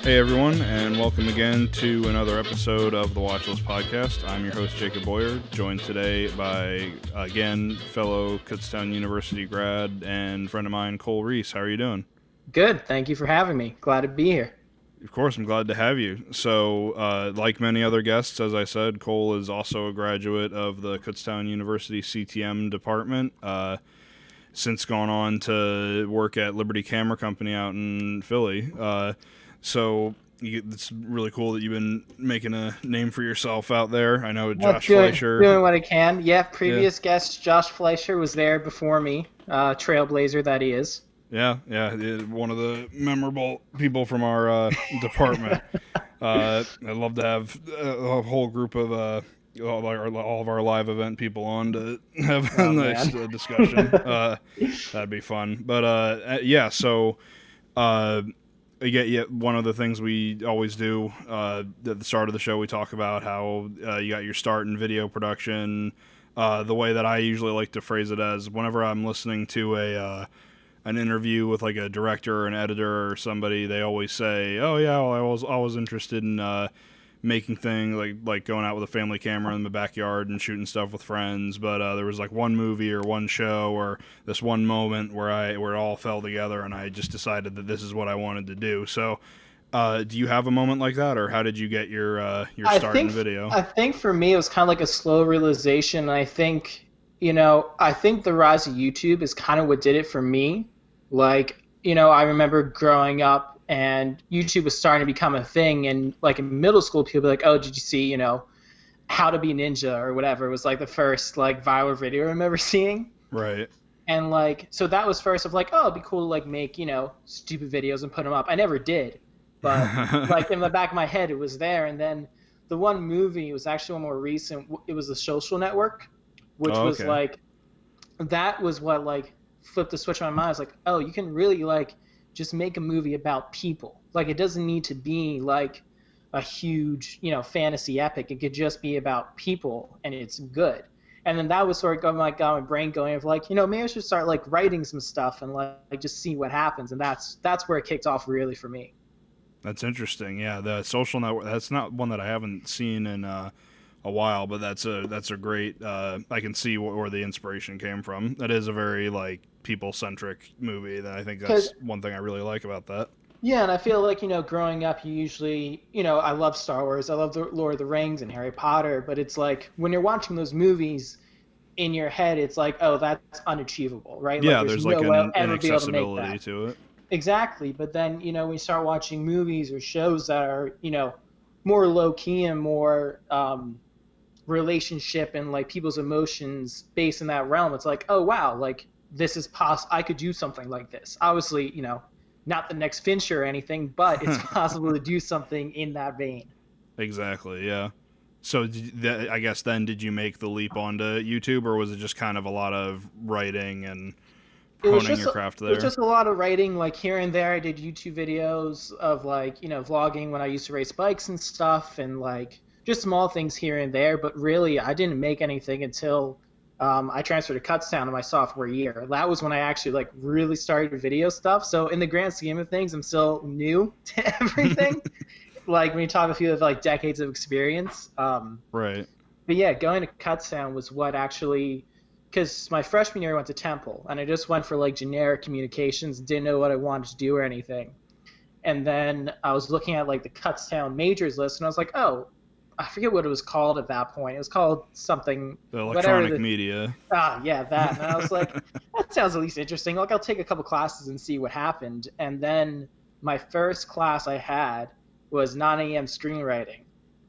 Hey everyone, and welcome again to another episode of the Watchlist Podcast. I'm your host, Jacob Boyer, joined today by, again, fellow Kutztown University grad and friend of mine, Cole Reece. How are you doing? Good. Thank you for having me. Glad to be here. Of course, I'm glad to have you. So, like many other guests, as I said, Cole is also a graduate of the Kutztown University CTM department, since gone on to work at Liberty Camera Company out in Philly. So it's really cool that you've been making a name for yourself out there. I know Josh Fleischer. Doing what I can. Yeah, previous guest Josh Fleischer was there before me. Trailblazer that he is. Yeah, one of the memorable people from our department. I'd love to have a whole group of all of our live event people on to have a nice discussion. That'd be fun. But so one of the things we always do at the start of the show, we talk about how you got your start in video production. The way that I usually like to phrase it as, whenever I'm listening to an interview with like a director or an editor or somebody, they always say, "Oh yeah, well, I was interested in making things like going out with a family camera in the backyard and shooting stuff with friends, but there was like one movie or one show or this one moment where it all fell together and I just decided that this is what I wanted to do." So do you have a moment like that, or how did you get your start in video? I think for me it was kind of like a slow realization. I think the rise of YouTube is kind of what did it for me. Like, I remember growing up and YouTube was starting to become a thing, and like in middle school people were like, "Oh, did you see, How to Be Ninja" or whatever? It was like the first like viral video I remember seeing. Right. And like, so that was first of like, oh, it'd be cool to like make, stupid videos and put them up. I never did, but like in the back of my head it was there. And then the one movie was actually one more recent. It was The Social Network, which was like, that was what like flipped the switch on my mind. I was like, oh, you can really like just make a movie about people. Like, it doesn't need to be like a huge, fantasy epic. It could just be about people, and it's good. And then that was sort of got my brain going of like, maybe I should start like writing some stuff and like just see what happens. And that's where it kicked off really for me. That's interesting. Yeah, the Social Network. That's not one that I haven't seen in a while, but that's a great. I can see where the inspiration came from. That is a very like people-centric movie. That I think that's one thing I really like about that. Yeah, and I feel like growing up, you usually I love Star Wars, I love the Lord of the Rings and Harry Potter, but it's like when you're watching those movies, in your head, it's like, oh, that's unachievable, right? Yeah, like, there's like an inaccessibility to it. Exactly, but then when you start watching movies or shows that are more low key and more relationship and like people's emotions based in that realm, it's like, oh wow, like this is I could do something like this. Obviously, not the next Fincher or anything, but it's possible to do something in that vein. Exactly, yeah. So I guess then did you make the leap onto YouTube, or was it just kind of a lot of writing and honing your craft there? It was just a lot of writing. Like here and there I did YouTube videos of like, vlogging when I used to race bikes and stuff, and like just small things here and there. But really I didn't make anything until I transferred to Kutztown in my sophomore year. That was when I actually like really started video stuff. So in the grand scheme of things, I'm still new to everything. Like when you talk a few of like decades of experience. Right. But yeah, going to Kutztown was what actually, because my freshman year I went to Temple and I just went for like generic communications, didn't know what I wanted to do or anything. And then I was looking at like the Kutztown majors list and I was like, oh, I forget what it was called at that point. It was called something. The electronic media. Yeah, that. And I was like, that sounds at least interesting. Like, I'll take a couple classes and see what happened. And then my first class I had was 9 a.m. screenwriting.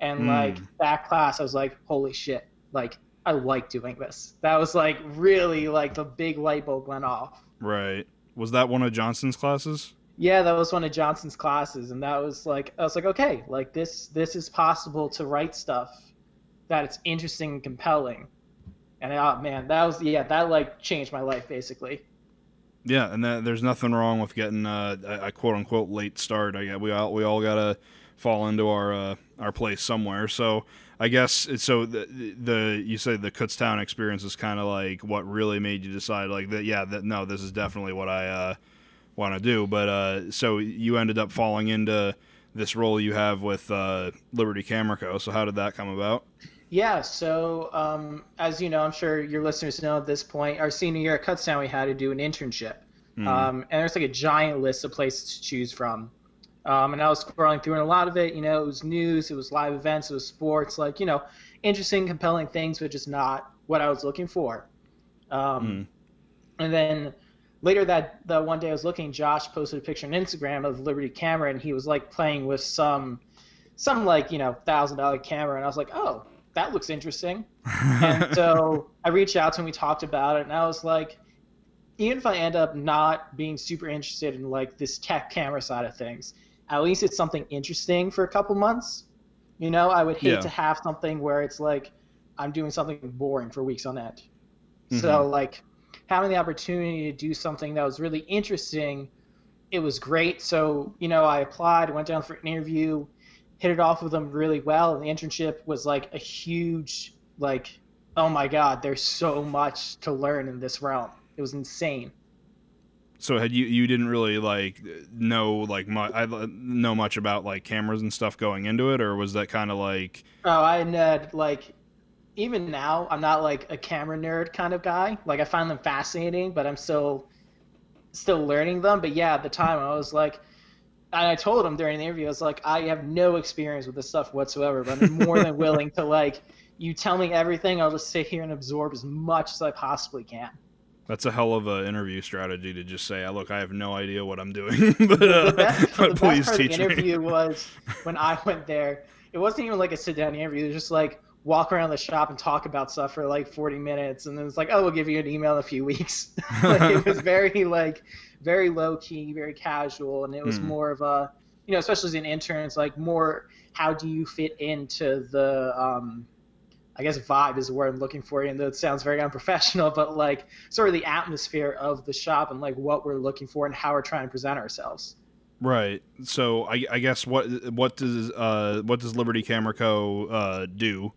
And, like, that class, I was like, holy shit. Like, I like doing this. That was, like, really, like, the big light bulb went off. Right. Was that one of Johnson's classes? Yeah, that was one of Johnson's classes, and that was like, I was like, okay, like this is possible to write stuff that it's interesting and compelling. And oh man, that like changed my life basically. Yeah, and there's nothing wrong with getting a quote unquote late start. We all gotta fall into our place somewhere. So I guess you say the Kutztown experience is kind of like what really made you decide like that. Yeah, no, this is definitely what I want to do. But so you ended up falling into this role you have with Liberty Camera Co. So how did that come about? Yeah, so as you know, I'm sure your listeners know at this point, our senior year at Kutztown, we had to do an internship. And there's like a giant list of places to choose from. And I was scrolling through, and a lot of it, it was news, it was live events, it was sports, like, interesting, compelling things, but just not what I was looking for. And then later that one day I was looking, Josh posted a picture on Instagram of Liberty Camera, and he was like playing with some like, $1,000 camera, and I was like, oh, that looks interesting. And so I reached out to him, we talked about it, and I was like, even if I end up not being super interested in like this tech camera side of things, at least it's something interesting for a couple months. I would hate to have something where it's like I'm doing something boring for weeks on end. So like having the opportunity to do something that was really interesting, it was great. So, I applied, went down for an interview, hit it off with them really well. And the internship was like a huge, like, oh my God, there's so much to learn in this realm. It was insane. So had you didn't really like know much about like cameras and stuff going into it, or was that kind of like? Oh, I had like, even now I'm not like a camera nerd kind of guy. Like I find them fascinating, but I'm still learning them. But yeah, at the time I was like, and I told him during the interview, I was like, I have no experience with this stuff whatsoever, but I'm more than willing to like, you tell me everything, I'll just sit here and absorb as much as I possibly can. That's a hell of an interview strategy to just say, look, I have no idea what I'm doing, but please teach me. The interview was when I went there, it wasn't even like a sit-down interview. It was just like walk around the shop and talk about stuff for like 40 minutes. And then it's like, oh, we'll give you an email in a few weeks. Like, it was very low-key, very casual. And it was more of a, especially as an intern, it's like more how do you fit into the I guess vibe is the word I'm looking for, even though it sounds very unprofessional, but like sort of the atmosphere of the shop and like what we're looking for and how we're trying to present ourselves. Right. So I guess what does Liberty Camera Co. Do?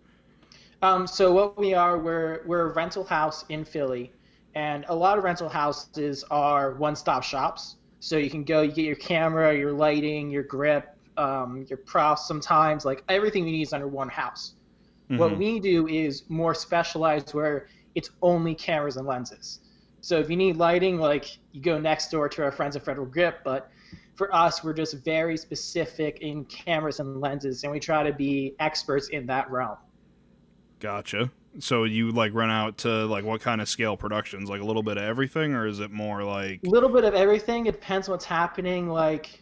So what we are, we're a rental house in Philly, and a lot of rental houses are one-stop shops. So you can go, you get your camera, your lighting, your grip, your props. Sometimes like everything you need is under one house. What we do is more specialized where it's only cameras and lenses. So if you need lighting, like you go next door to our friends at Federal Grip, but for us, we're just very specific in cameras and lenses, and we try to be experts in that realm. Gotcha. So you like run out to like what kind of scale productions, like a little bit of everything, or is it more like? A little bit of everything. It depends what's happening. Like,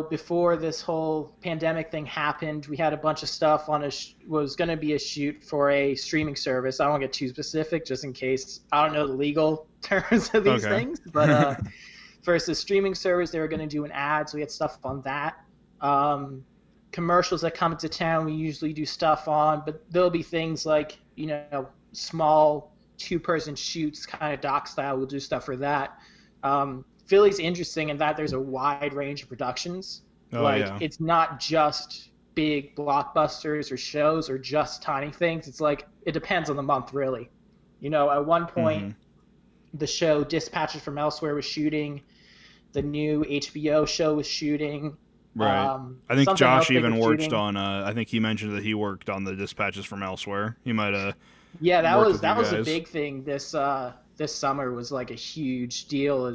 before this whole pandemic thing happened, we had a bunch of stuff on was going to be a shoot for a streaming service. I don't want to get too specific just in case I don't know the legal terms of these things. But for a streaming service, they were going to do an ad, so we had stuff on that. Commercials that come into town, we usually do stuff on, but there'll be things like, small two-person shoots, kind of doc style. We'll do stuff for that. Philly's interesting in that there's a wide range of productions. It's not just big blockbusters or shows or just tiny things. It's like it depends on the month, really. At one point, the show Dispatches from Elsewhere was shooting. The new HBO show was shooting. Right. I think Josh even worked on. I think he mentioned that he worked on the Dispatches from Elsewhere. He might have. Yeah, that was a big thing. This summer was like a huge deal.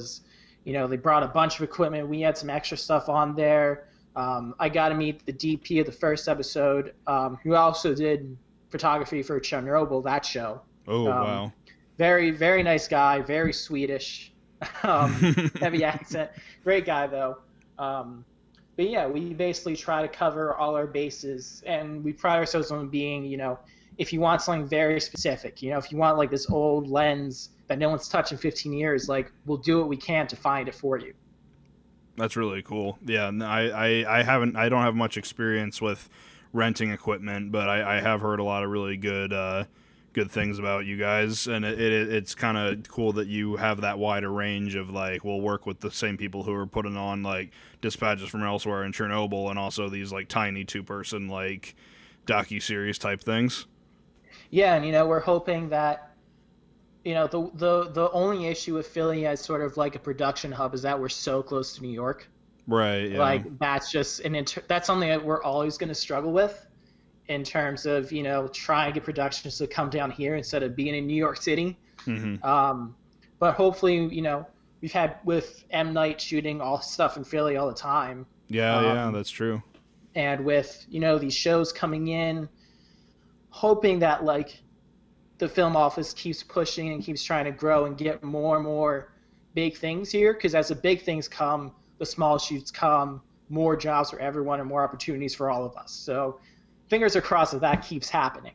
They brought a bunch of equipment. We had some extra stuff on there. I got to meet the DP of the first episode, who also did photography for Chernobyl, that show. Oh, wow. Very, very nice guy, very Swedish, heavy accent. Great guy, though. But yeah, we basically try to cover all our bases, and we pride ourselves on being, if you want something very specific, if you want like this old lens that no one's touched in 15 years, like we'll do what we can to find it for you. That's really cool. Yeah, I don't have much experience with renting equipment, but I have heard a lot of really good things about you guys, and it's kind of cool that you have that wider range of like, we'll work with the same people who are putting on like Dispatches from Elsewhere and Chernobyl, and also these like tiny 2-person like docu-series type things. Yeah, and we're hoping that the only issue with Philly as sort of like a production hub is that we're so close to New York. Right. Yeah. Like that's just that's something that we're always going to struggle with in terms of, trying to get productions to come down here instead of being in New York City. But hopefully, we've had with M. Night shooting all stuff in Philly all the time. Yeah, that's true. And with, these shows coming in, hoping that like the film office keeps pushing and keeps trying to grow and get more and more big things here. Because as the big things come, the small shoots come, more jobs for everyone and more opportunities for all of us. So fingers are crossed that keeps happening.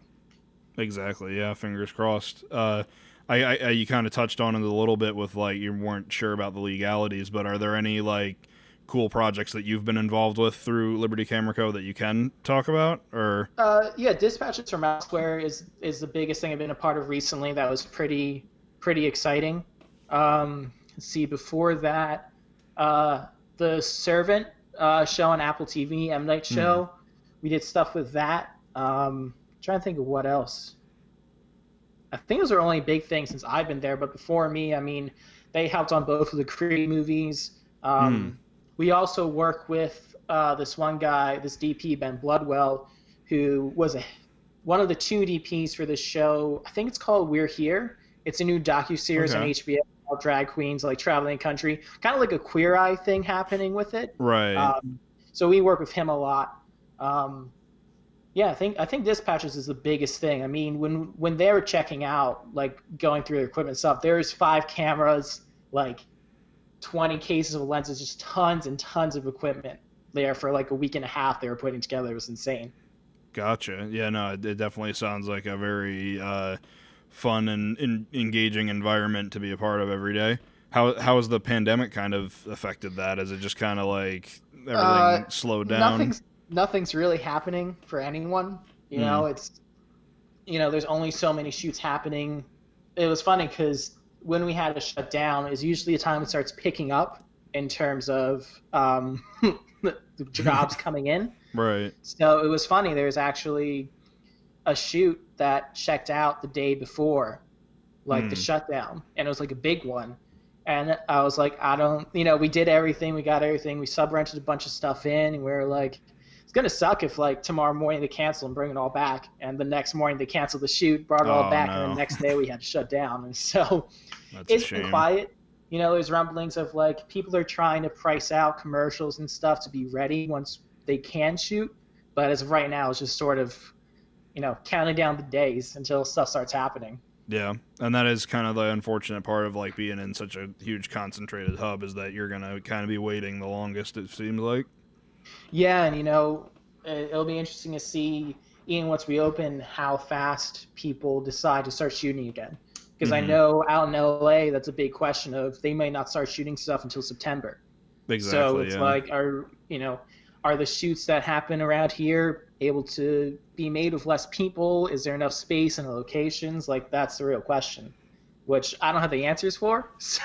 Exactly. Yeah, fingers crossed. You kind of touched on it a little bit with like you weren't sure about the legalities, but are there any like cool projects that you've been involved with through Liberty Camera Co. that you can talk about? Or Dispatches from Elsewhere is the biggest thing I've been a part of recently. That was pretty exciting. Let's see, before that, The Servant show on Apple TV, M. Night show. We did stuff with that. Trying to think of what else. I think those are only big things since I've been there, but before me, I mean, they helped on both of the Creed movies. We also work with this one guy, this DP, Ben Bloodwell, who was one of the 2 DPs for this show. I think it's called We're Here. It's a new docuseries on HBO about drag queens like traveling the country, kind of like a Queer Eye thing happening with it. Right. So we work with him a lot. I think Dispatches is the biggest thing. I mean, when they were checking out, like going through their equipment stuff, there's 5 cameras, like 20 cases of lenses, just tons and tons of equipment there for like a week and a half they were putting together. It was insane. Gotcha. Yeah, no, it definitely sounds like a very fun and engaging environment to be a part of every day. How has the pandemic kind of affected that? Is it just kind of like everything slowed down? Nothing's really happening for anyone. It's, there's only so many shoots happening. It was funny because when we had to shut down is usually a time it starts picking up in terms of the jobs coming in. Right. So it was funny. There was actually a shoot that checked out the day before, like the shutdown, and it was like a big one. And I was like, we did everything. We got everything. We sub-rented a bunch of stuff in, and we were like, it's going to suck if like tomorrow morning they cancel and bring it all back. And the next morning they canceled the shoot, brought it all back. No. And the next day we had to shut down. And so it's been quiet. There's rumblings of like people are trying to price out commercials and stuff to be ready once they can shoot. But as of right now, it's just sort of, counting down the days until stuff starts happening. Yeah. And that is kind of the unfortunate part of like being in such a huge concentrated hub is that you're going to kind of be waiting the longest, it seems like. Yeah, and it'll be interesting to see, even once we open, how fast people decide to start shooting again. Because I know out in LA, that's a big question of they may not start shooting stuff until September. Exactly. So it's like, are the shoots that happen around here able to be made with less people? Is there enough space in the locations? Like, that's the real question, which I don't have the answers for. So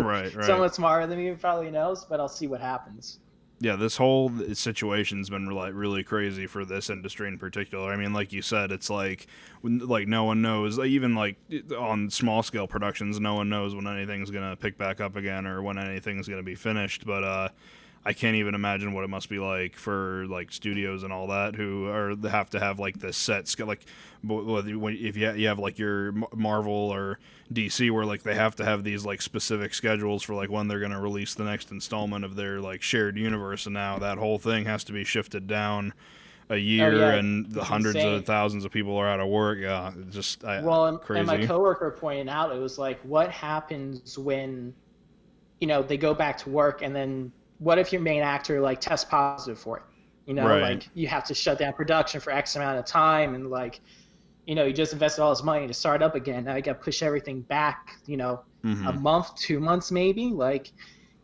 right. Someone smarter than me probably knows, but I'll see what happens. Yeah, this whole situation's been like really crazy for this industry in particular. I mean, like you said, it's like no one knows. Even like on small scale productions, no one knows when anything's gonna pick back up again or when anything's gonna be finished. But I can't even imagine what it must be like for like studios and all that who have to have like this set like if you have like your Marvel or DC where like they have to have these like specific schedules for like when they're going to release the next installment of their like shared universe, and now that whole thing has to be shifted down a year and the hundreds of thousands of people are out of work. Yeah, it's just crazy. And my coworker pointed out, it was like, what happens when they go back to work, and then what if your main actor like tests positive for it? Right. Like you have to shut down production for X amount of time, and like, you just invested all this money to start up again. Now you got to push everything back, a month, 2 months maybe. Like,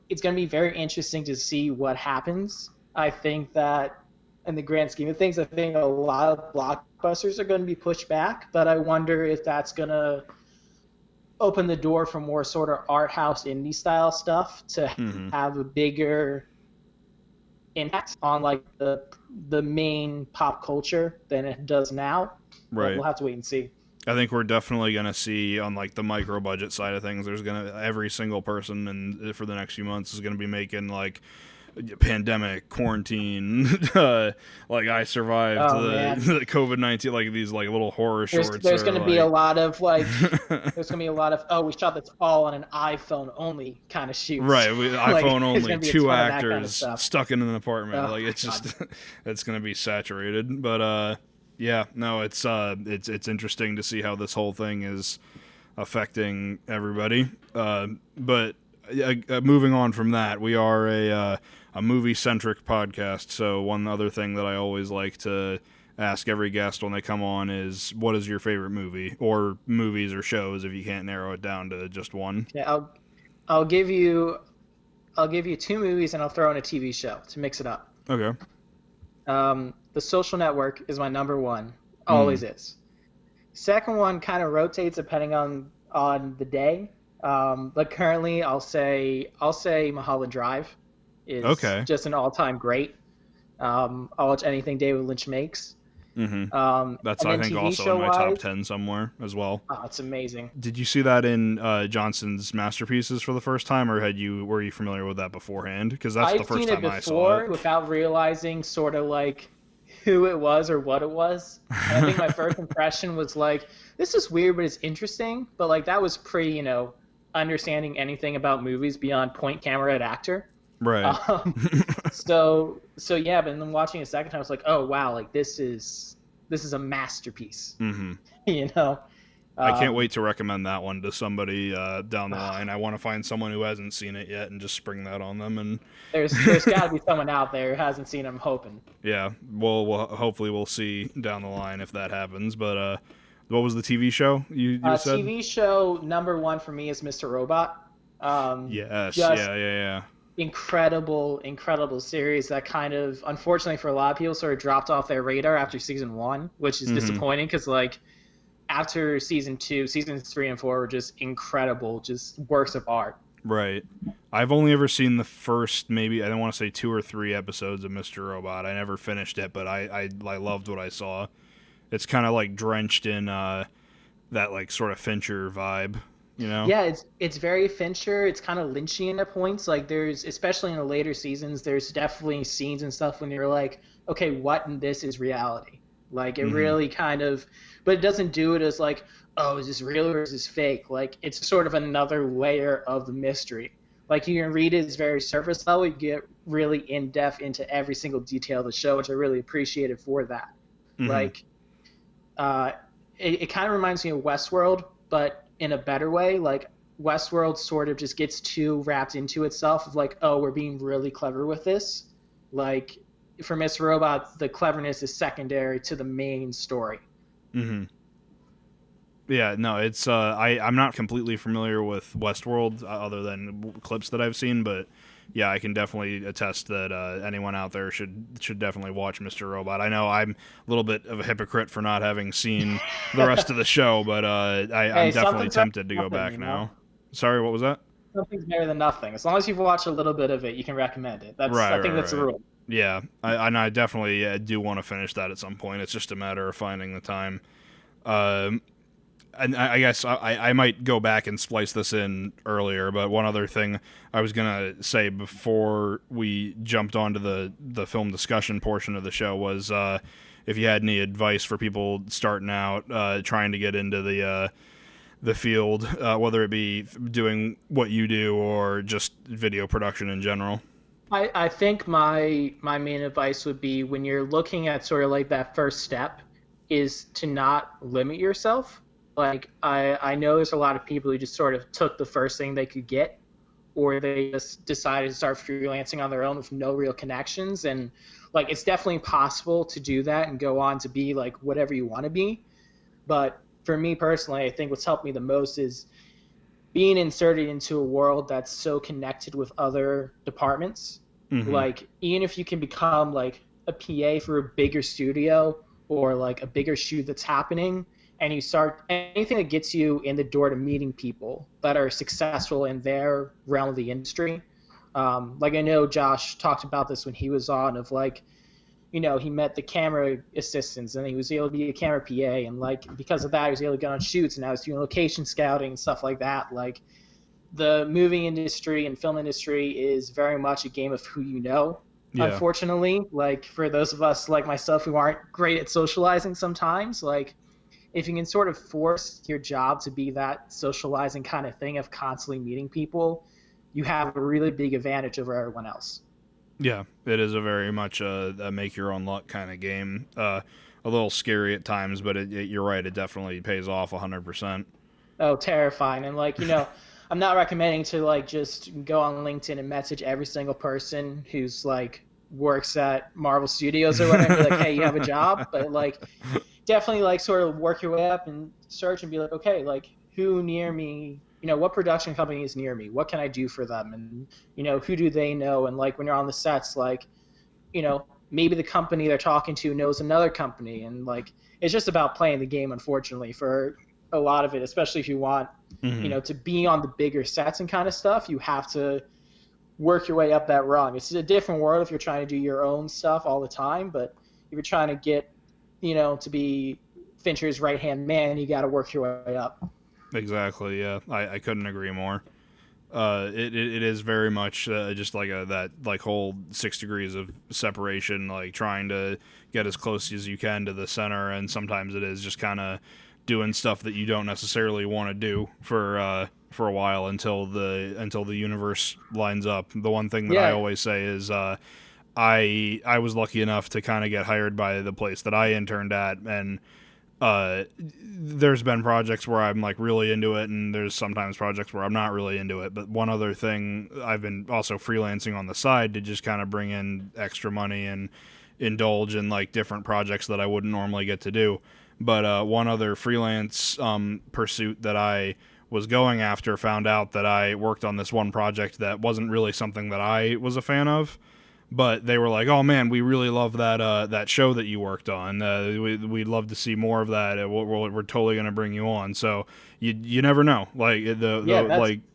it's going to be very interesting to see what happens. I think that in the grand scheme of things, I think a lot of blockbusters are going to be pushed back, but I wonder if that's going to open the door for more sort of art house indie style stuff to have a bigger impact on like the main pop culture than it does now. Right. We'll have to wait and see. I think we're definitely going to see on like the micro budget side of things, every single person for the next few months is going to be making like pandemic, quarantine, like I survived the COVID-19, like these like little horror shorts. There's going to be a lot of like, there's going to be a lot of, oh, we shot this all on an iPhone only kind of shoots. Right, iPhone only, 2 actors kind of stuck in an apartment. Oh, like it's just, it's going to be saturated. But yeah, no, it's interesting to see how this whole thing is affecting everybody. But moving on from that, we are a movie-centric podcast, so one other thing that I always like to ask every guest when they come on is, what is your favorite movie, or movies or shows if you can't narrow it down to just one? Yeah, I'll give you 2 movies and I'll throw in a TV show to mix it up. Okay. The Social Network is my number one, always is. Second one kind of rotates depending on the day. But currently I'll say Mulholland Drive is just an all-time great. I'll watch anything David Lynch makes. Mm-hmm. That's, I think, also in my top 10 somewhere as well. Oh, it's amazing. Did you see that in Johnson's Masterpieces for the first time, or were you familiar with that beforehand? Because that's the first time I saw it. Without realizing sort of like who it was or what it was. And I think my first impression was like, this is weird, but it's interesting. But like that was pre, understanding anything about movies beyond point camera at actor. Right. So yeah, but then watching it a second time, I was like, oh wow, like this is a masterpiece. Mm-hmm. I can't wait to recommend that one to somebody down the line. I want to find someone who hasn't seen it yet and just spring that on them. And there's got to be someone out there who hasn't seen it. I'm hoping. Yeah, well, hopefully we'll see down the line if that happens. But what was the TV show you said? TV show number one for me is Mr. Robot. Yes, yeah. Incredible series that kind of, unfortunately for a lot of people, sort of dropped off their radar after season 1, which is disappointing because like after season 2, seasons 3 and 4 were just incredible, just works of art. Right. I've only ever seen the first, maybe, I don't want to say 2 or 3 episodes of Mr. Robot. I never finished it, but I loved what I saw. It's kind of like drenched in that like sort of Fincher vibe. Yeah, it's very Fincher. It's kind of Lynchian at points. Like there's, especially in the later seasons, there's definitely scenes and stuff when you're like, okay, what in this is reality? Like it really kind of, but it doesn't do it as like, oh, is this real or is this fake? Like it's sort of another layer of the mystery. Like you can read it as very surface level, you get really in depth into every single detail of the show, which I really appreciated for that. Like it kind of reminds me of Westworld, but in a better way. Like Westworld sort of just gets too wrapped into itself of like, oh, we're being really clever with this. Like for Mr. Robot, the cleverness is secondary to the main story. Yeah, no, it's I'm not completely familiar with Westworld other than clips that I've seen, but yeah, I can definitely attest that anyone out there should definitely watch Mr. Robot. I know I'm a little bit of a hypocrite for not having seen the rest of the show, but I'm definitely tempted to go back now. Sorry, what was that? Something's better than nothing. As long as you've watched a little bit of it, you can recommend it. I think that's the rule. Yeah, I definitely do want to finish that at some point. It's just a matter of finding the time. And I guess I might go back and splice this in earlier, but one other thing I was going to say before we jumped onto the film discussion portion of the show was if you had any advice for people starting out, trying to get into the field, whether it be doing what you do or just video production in general. I think my main advice would be when you're looking at sort of like that first step is to not limit yourself. Like, I know there's a lot of people who just sort of took the first thing they could get, or they just decided to start freelancing on their own with no real connections. And, like, it's definitely possible to do that and go on to be, like, whatever you want to be. But for me personally, I think what's helped me the most is being inserted into a world that's so connected with other departments. Like, even if you can become, like, a PA for a bigger studio or, like, a bigger shoot that's happening, and you start anything that gets you in the door to meeting people that are successful in their realm of the industry. Like I know Josh talked about this when he was on of like, he met the camera assistants and he was able to be a camera PA. And like, because of that, he was able to get on shoots and now he's doing location scouting and stuff like that. Like the movie industry and film industry is very much a game of who you know. Yeah. Unfortunately, like for those of us like myself who aren't great at socializing sometimes, like if you can sort of force your job to be that socializing kind of thing of constantly meeting people, you have a really big advantage over everyone else. Yeah, it is a very much a make your own luck kind of game. A little scary at times, but you're right. It definitely pays off 100%. Oh, terrifying. And like, I'm not recommending to like just go on LinkedIn and message every single person who's like works at Marvel Studios or whatever, and be like, hey, you have a job? But like definitely like sort of work your way up and search and be like, okay, like who near me, what production company is near me? What can I do for them? And, who do they know? And like when you're on the sets, like, maybe the company they're talking to knows another company. And like, it's just about playing the game, unfortunately, for a lot of it, especially if you want, to be on the bigger sets and kind of stuff. You have to work your way up that rung. It's a different world if you're trying to do your own stuff all the time, but if you're trying to get, to be Fincher's right-hand man, you got to work your way up. Exactly, yeah. I couldn't agree more. It is very much just like that like whole 6 degrees of separation, like trying to get as close as you can to the center, and sometimes it is just kind of doing stuff that you don't necessarily want to do for a while until the universe lines up. The one thing that I always say is I was lucky enough to kind of get hired by the place that I interned at, and there's been projects where I'm like really into it, and there's sometimes projects where I'm not really into it. But one other thing, I've been also freelancing on the side to just kind of bring in extra money and indulge in like different projects that I wouldn't normally get to do. But one other freelance pursuit that I was going after, found out that I worked on this one project that wasn't really something that I was a fan of. But they were like, "Oh man, we really love that show that you worked on. We'd love to see more of that. We're totally gonna bring you on." So you never know. Like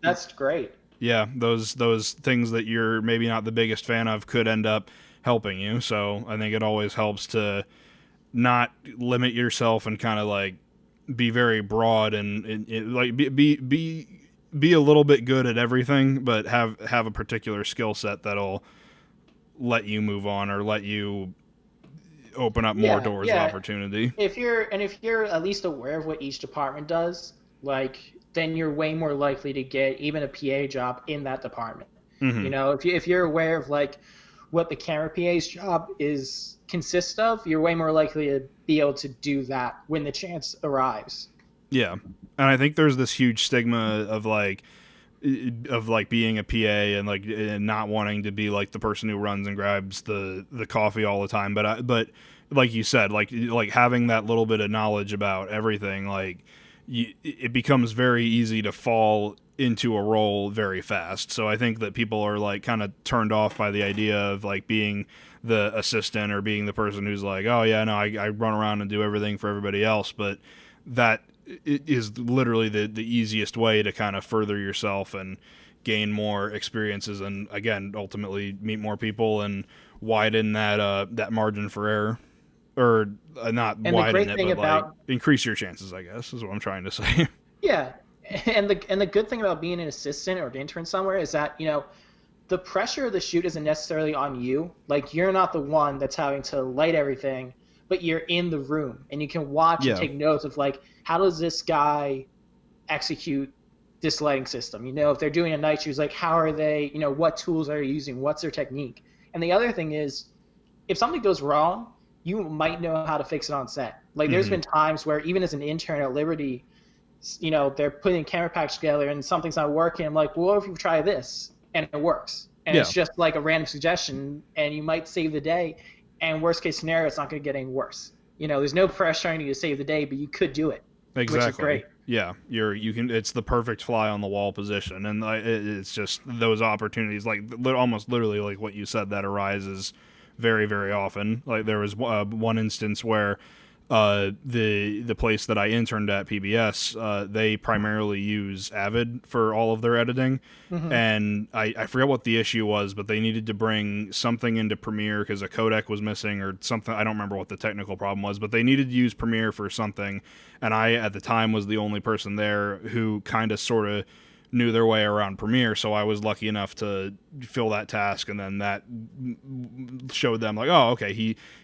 that's great. Yeah, those things that you're maybe not the biggest fan of could end up helping you. So I think it always helps to not limit yourself and kind of like be very broad and like be a little bit good at everything, but have a particular skill set that'll let you move on or let you open up more doors of opportunity. If you're at least aware of what each department does, like then you're way more likely to get even a PA job in that department. If you're aware of like what the camera PA's job consists of, you're way more likely to be able to do that when the chance arrives. Yeah. And I think there's this huge stigma of like being a PA and like not wanting to be like the person who runs and grabs the coffee all the time. But like you said, like having that little bit of knowledge about everything, like it becomes very easy to fall into a role very fast. So I think that people are like kind of turned off by the idea of like being the assistant or being the person who's like, oh yeah, no, I run around and do everything for everybody else. But that it is literally the easiest way to kind of further yourself and gain more experiences, and again ultimately meet more people and widen that margin for error, or not and widen it, but like increase your chances, I guess is what I'm trying to say. Yeah, and the good thing about being an assistant or an intern somewhere is that the pressure of the shoot isn't necessarily on you. Like you're not the one that's having to light everything, but you're in the room and you can watch and take notes of like, how does this guy execute this lighting system? If they're doing a night shoot, like how are they, what tools are they using? What's their technique? And the other thing is, if something goes wrong, you might know how to fix it on set. Like there's been times where even as an intern at Liberty, they're putting a camera package together and something's not working. I'm like, well, what if you try this? And it works. And it's just like a random suggestion and you might save the day. And worst case scenario, it's not going to get any worse. There's no pressure on you to save the day, but you could do it. Exactly. Which is great. Yeah, you can. It's the perfect fly on the wall position, and it's just those opportunities, like almost literally like what you said, that arises very, very often. Like there was one instance where the place that I interned at, PBS, they primarily use Avid for all of their editing, and I forget what the issue was, but they needed to bring something into Premiere because a codec was missing or something. I don't remember what the technical problem was, but they needed to use Premiere for something, and I at the time was the only person there who kind of sort of knew their way around Premiere, so I was lucky enough to fill that task, and then that showed them like, oh, okay,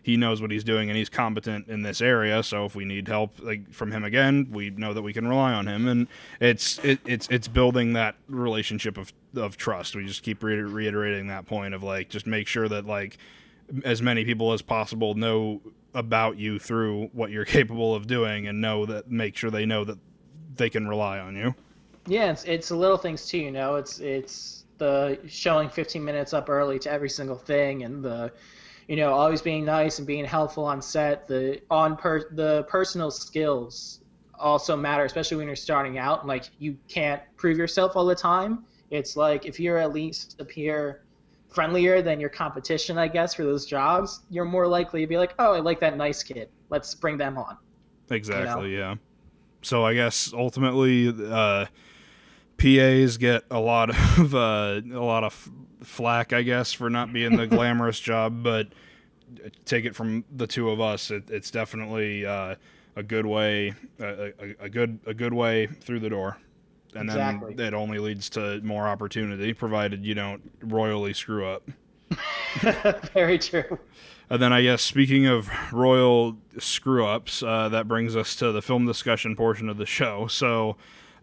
he knows what he's doing and he's competent in this area, so if we need help like from him again, we know that we can rely on him. And it's building that relationship of trust. We just keep reiterating that point of like, just make sure that like as many people as possible know about you through what you're capable of doing, and make sure they know that they can rely on you. Yeah, it's the little things too, you know. It's the showing 15 minutes up early to every single thing, and the, you know, always being nice and being helpful on set. The personal skills also matter, especially when you're starting out. And like, you can't prove yourself all the time. It's like, if you're at least appear friendlier than your competition, I guess, for those jobs, you're more likely to be like, oh, I like that nice kid, let's bring them on. Exactly. You know? Yeah. So I guess ultimately, PAs get a lot of flack, I guess, for not being the glamorous job, but take it from the two of us, it's definitely a good way, a good way through the door, and exactly. Then it only leads to more opportunity, provided you don't royally screw up. Very true. And then I guess, speaking of royal screw-ups, that brings us to the film discussion portion of the show. So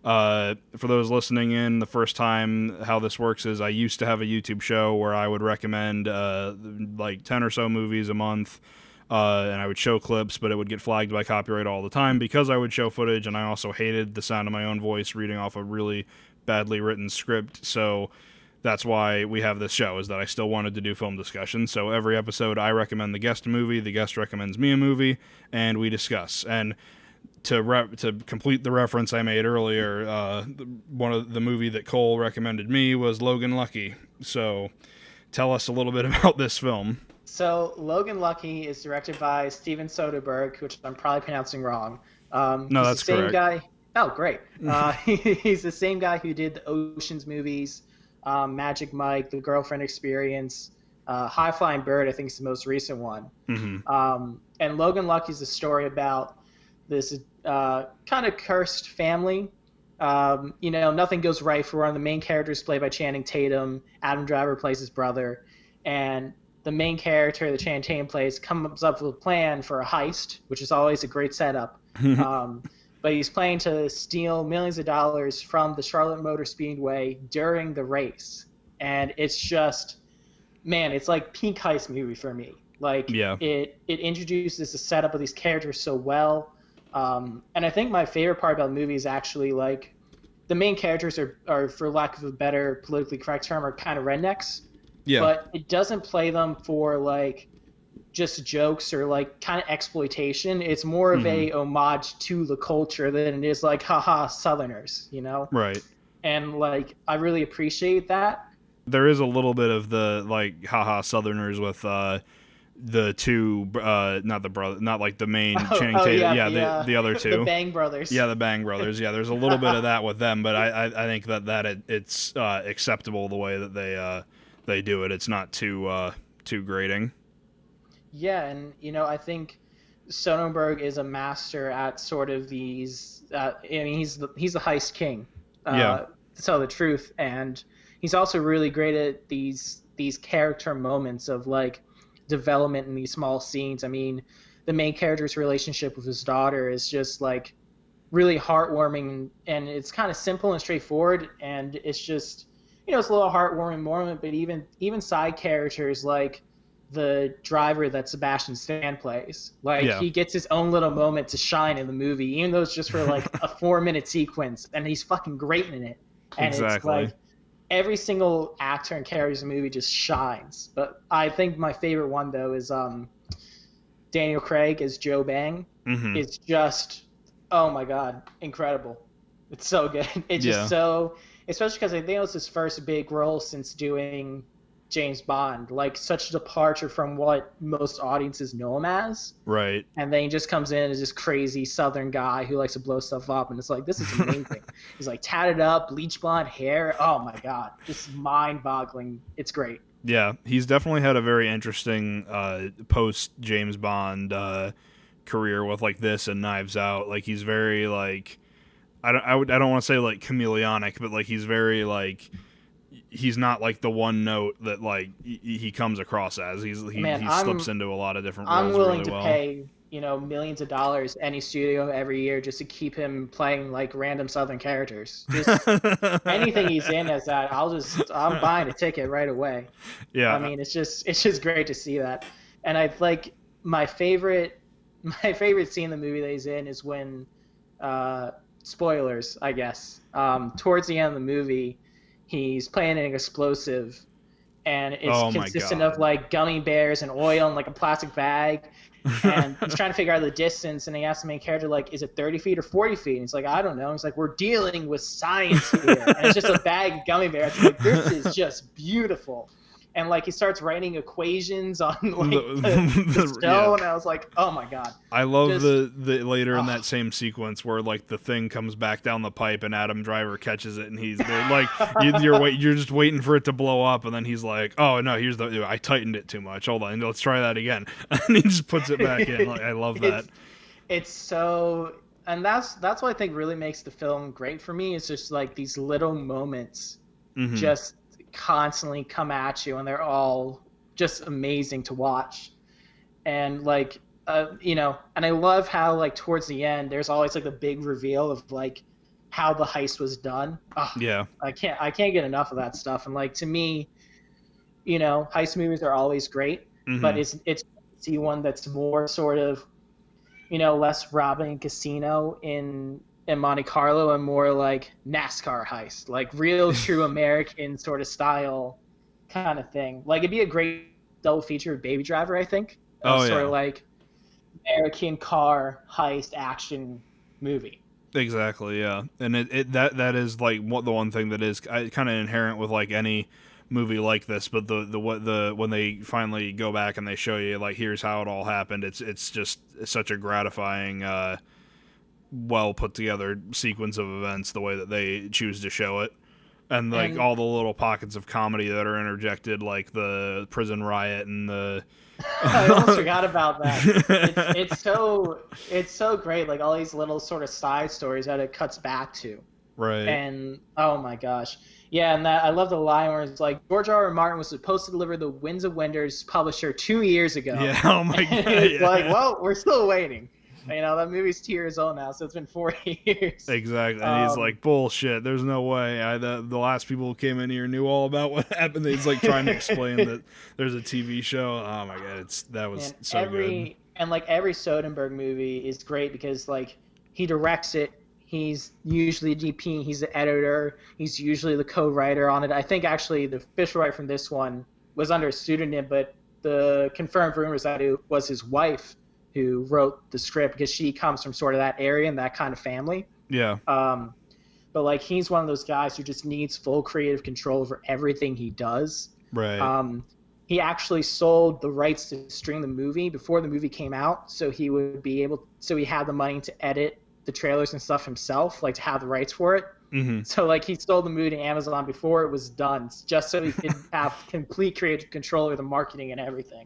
for those listening in the first time, how this works is I used to have a YouTube show where I would recommend like 10 or so movies a month, and I would show clips, but it would get flagged by copyright all the time because I would show footage, and I also hated the sound of my own voice reading off a really badly written script. So that's why we have this show, is that I still wanted to do film discussion. So every episode I recommend the guest a movie, the guest recommends me a movie, and we discuss. And to complete the reference I made earlier, one of the movie that Cole recommended me was Logan Lucky. So tell us a little bit about this film. So Logan Lucky is directed by Steven Soderbergh, which I'm probably pronouncing wrong. No, that's the same correct. Guy. Oh, great. He's the same guy who did the Ocean's movies, Magic Mike, The Girlfriend Experience, High Flying Bird, I think is the most recent one. Mm-hmm. And Logan Lucky is a story about this kind of cursed family. You know, nothing goes right for one of the main characters, played by Channing Tatum. Adam Driver plays his brother. And the main character that Channing Tatum plays comes up with a plan for a heist, which is always a great setup. But he's planning to steal millions of dollars from the Charlotte Motor Speedway during the race. And it's just, man, it's like peak heist movie for me. Like, yeah. It introduces the setup of these characters so well. And I think my favorite part about the movie is actually, like, the main characters are, for lack of a better politically correct term, are kind of rednecks. Yeah. But it doesn't play them for, like, just jokes or, like, kind of exploitation. It's more of a homage to the culture than it is, like, haha, Southerners, you know? Right. And, like, I really appreciate that. There is a little bit of the, like, haha, Southerners with the two, not the brother, not like the main Channing Tatum, the other two, the Bang Brothers. Yeah, the Bang Brothers. Yeah, there's a little bit of that with them, but I think that it's acceptable the way that they do it. It's not too grating. Yeah, and you know, I think Soderbergh is a master at sort of these. I mean, he's the heist king. To tell the truth, and he's also really great at these character moments of, like, development in these small scenes. I mean, the main character's relationship with his daughter is just, like, really heartwarming, and it's kind of simple and straightforward, and it's just, you know, it's a little heartwarming moment. But even side characters, like the driver that Sebastian Stan plays, like, he gets his own little moment to shine in the movie, even though it's just for, like, a 4-minute sequence, and he's fucking great in it. And exactly. It's like every single actor and character in the movie just shines. But I think my favorite one, though, is Daniel Craig as Joe Bang. Mm-hmm. It's just, oh my god, incredible. It's so good. It's just so, especially because I think it was his first big role since doing James Bond, like, such a departure from what most audiences know him as. Right. And then he just comes in as this crazy Southern guy who likes to blow stuff up, and it's like, this is amazing. He's like tatted up, bleach blonde hair. Oh my god, this is mind-boggling. It's great. Yeah, he's definitely had a very interesting post James Bond career with, like, this and Knives Out. Like, he's very, like, I don't want to say like chameleonic, but like he's very like he's not like the one note that like he comes across as. He slips into a lot of different roles. I'm willing really to pay millions of dollars any studio every year just to keep him playing like random Southern characters. Just anything he's in as that, I'm buying a ticket right away. Yeah, I mean, it's just great to see that. And I like my favorite scene in the movie that he's in is when spoilers, I guess. Towards the end of the movie, he's playing an explosive, and it's consistent of like gummy bears and oil in like a plastic bag. And he's trying to figure out the distance, and he asks the main character, like, is it 30 feet or 40 feet? And he's like, I don't know. He's like, we're dealing with science here. And it's just a bag of gummy bears. Like, this is just beautiful. And like he starts writing equations on like the stone. Yeah. I was like, oh my god. I love the later in that same sequence where like the thing comes back down the pipe and Adam Driver catches it, and they're like you're just waiting for it to blow up, and then he's like, oh no, I tightened it too much. Hold on, let's try that again. And he just puts it back in. Like, I love that. It's so, and that's what I think really makes the film great for me. It's just like these little moments, just constantly come at you, and they're all just amazing to watch. And like and I love how like towards the end there's always like the big reveal of like how the heist was done. Yeah, I can't get enough of that stuff. And like to me, heist movies are always great, but it's see one that's more sort of less robbing casino in Monte Carlo and more like NASCAR heist, like real true American sort of style kind of thing. Like it'd be a great double feature with Baby Driver, I think. Sort of like American car heist action movie. Exactly, yeah. And that is like the one thing that is kind of inherent with like any movie like this, but the when they finally go back and they show you like here's how it all happened, it's just such a gratifying well put together sequence of events, the way that they choose to show it, and like all the little pockets of comedy that are interjected, like the prison riot and the I almost forgot about that. It's so great, like all these little sort of side stories that it cuts back to, right? And oh my gosh, yeah. And that I love the line where it's like George R. R. Martin was supposed to deliver The Winds of Winter's publisher 2 years ago. Yeah, oh my god. It's like, well, we're still waiting. That movie's 2 years old now, so it's been 4 years. Exactly. And he's like, bullshit, there's no way. The last people who came in here knew all about what happened. He's like trying to explain that there's a TV show. Oh my god, that was so good. And like every Soderbergh movie is great because like he directs it. He's usually the DP, he's the editor, he's usually the co-writer on it. I think actually the official writer from this one was under a pseudonym, but the confirmed rumors that it was his wife who wrote the script because she comes from sort of that area and that kind of family. Yeah. But like he's one of those guys who just needs full creative control over everything he does. Right. He actually sold the rights to stream the movie before the movie came out, so he had the money to edit the trailers and stuff himself, like to have the rights for it. Mm-hmm. So like he sold the movie to Amazon before it was done, just so he could have complete creative control over the marketing and everything.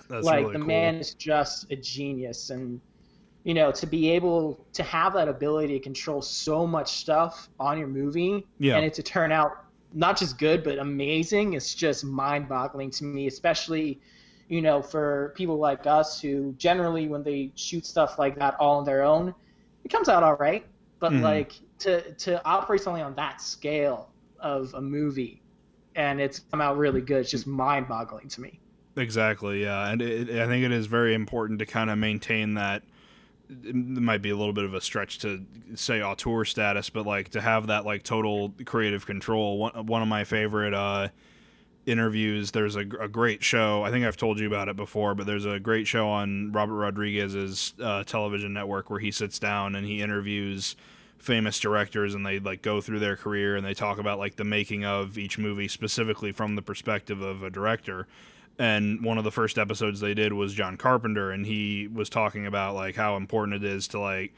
That's like really the cool. Man is just a genius, and to be able to have that ability to control so much stuff on your movie, and it to turn out not just good but amazing, it's just mind-boggling to me, especially for people like us who generally when they shoot stuff like that all on their own, it comes out all right, but like to operate something on that scale of a movie and it's come out really good, it's just mind-boggling to me. Exactly, yeah. And I think it is very important to kind of maintain that. It might be a little bit of a stretch to say auteur status, but like to have that like total creative control. One of my favorite interviews, there's a great show, I think I've told you about it before, but there's a great show on Robert Rodriguez's television network where he sits down and he interviews famous directors, and they like go through their career and they talk about like the making of each movie specifically from the perspective of a director. And one of the first episodes they did was John Carpenter, and he was talking about like how important it is to like,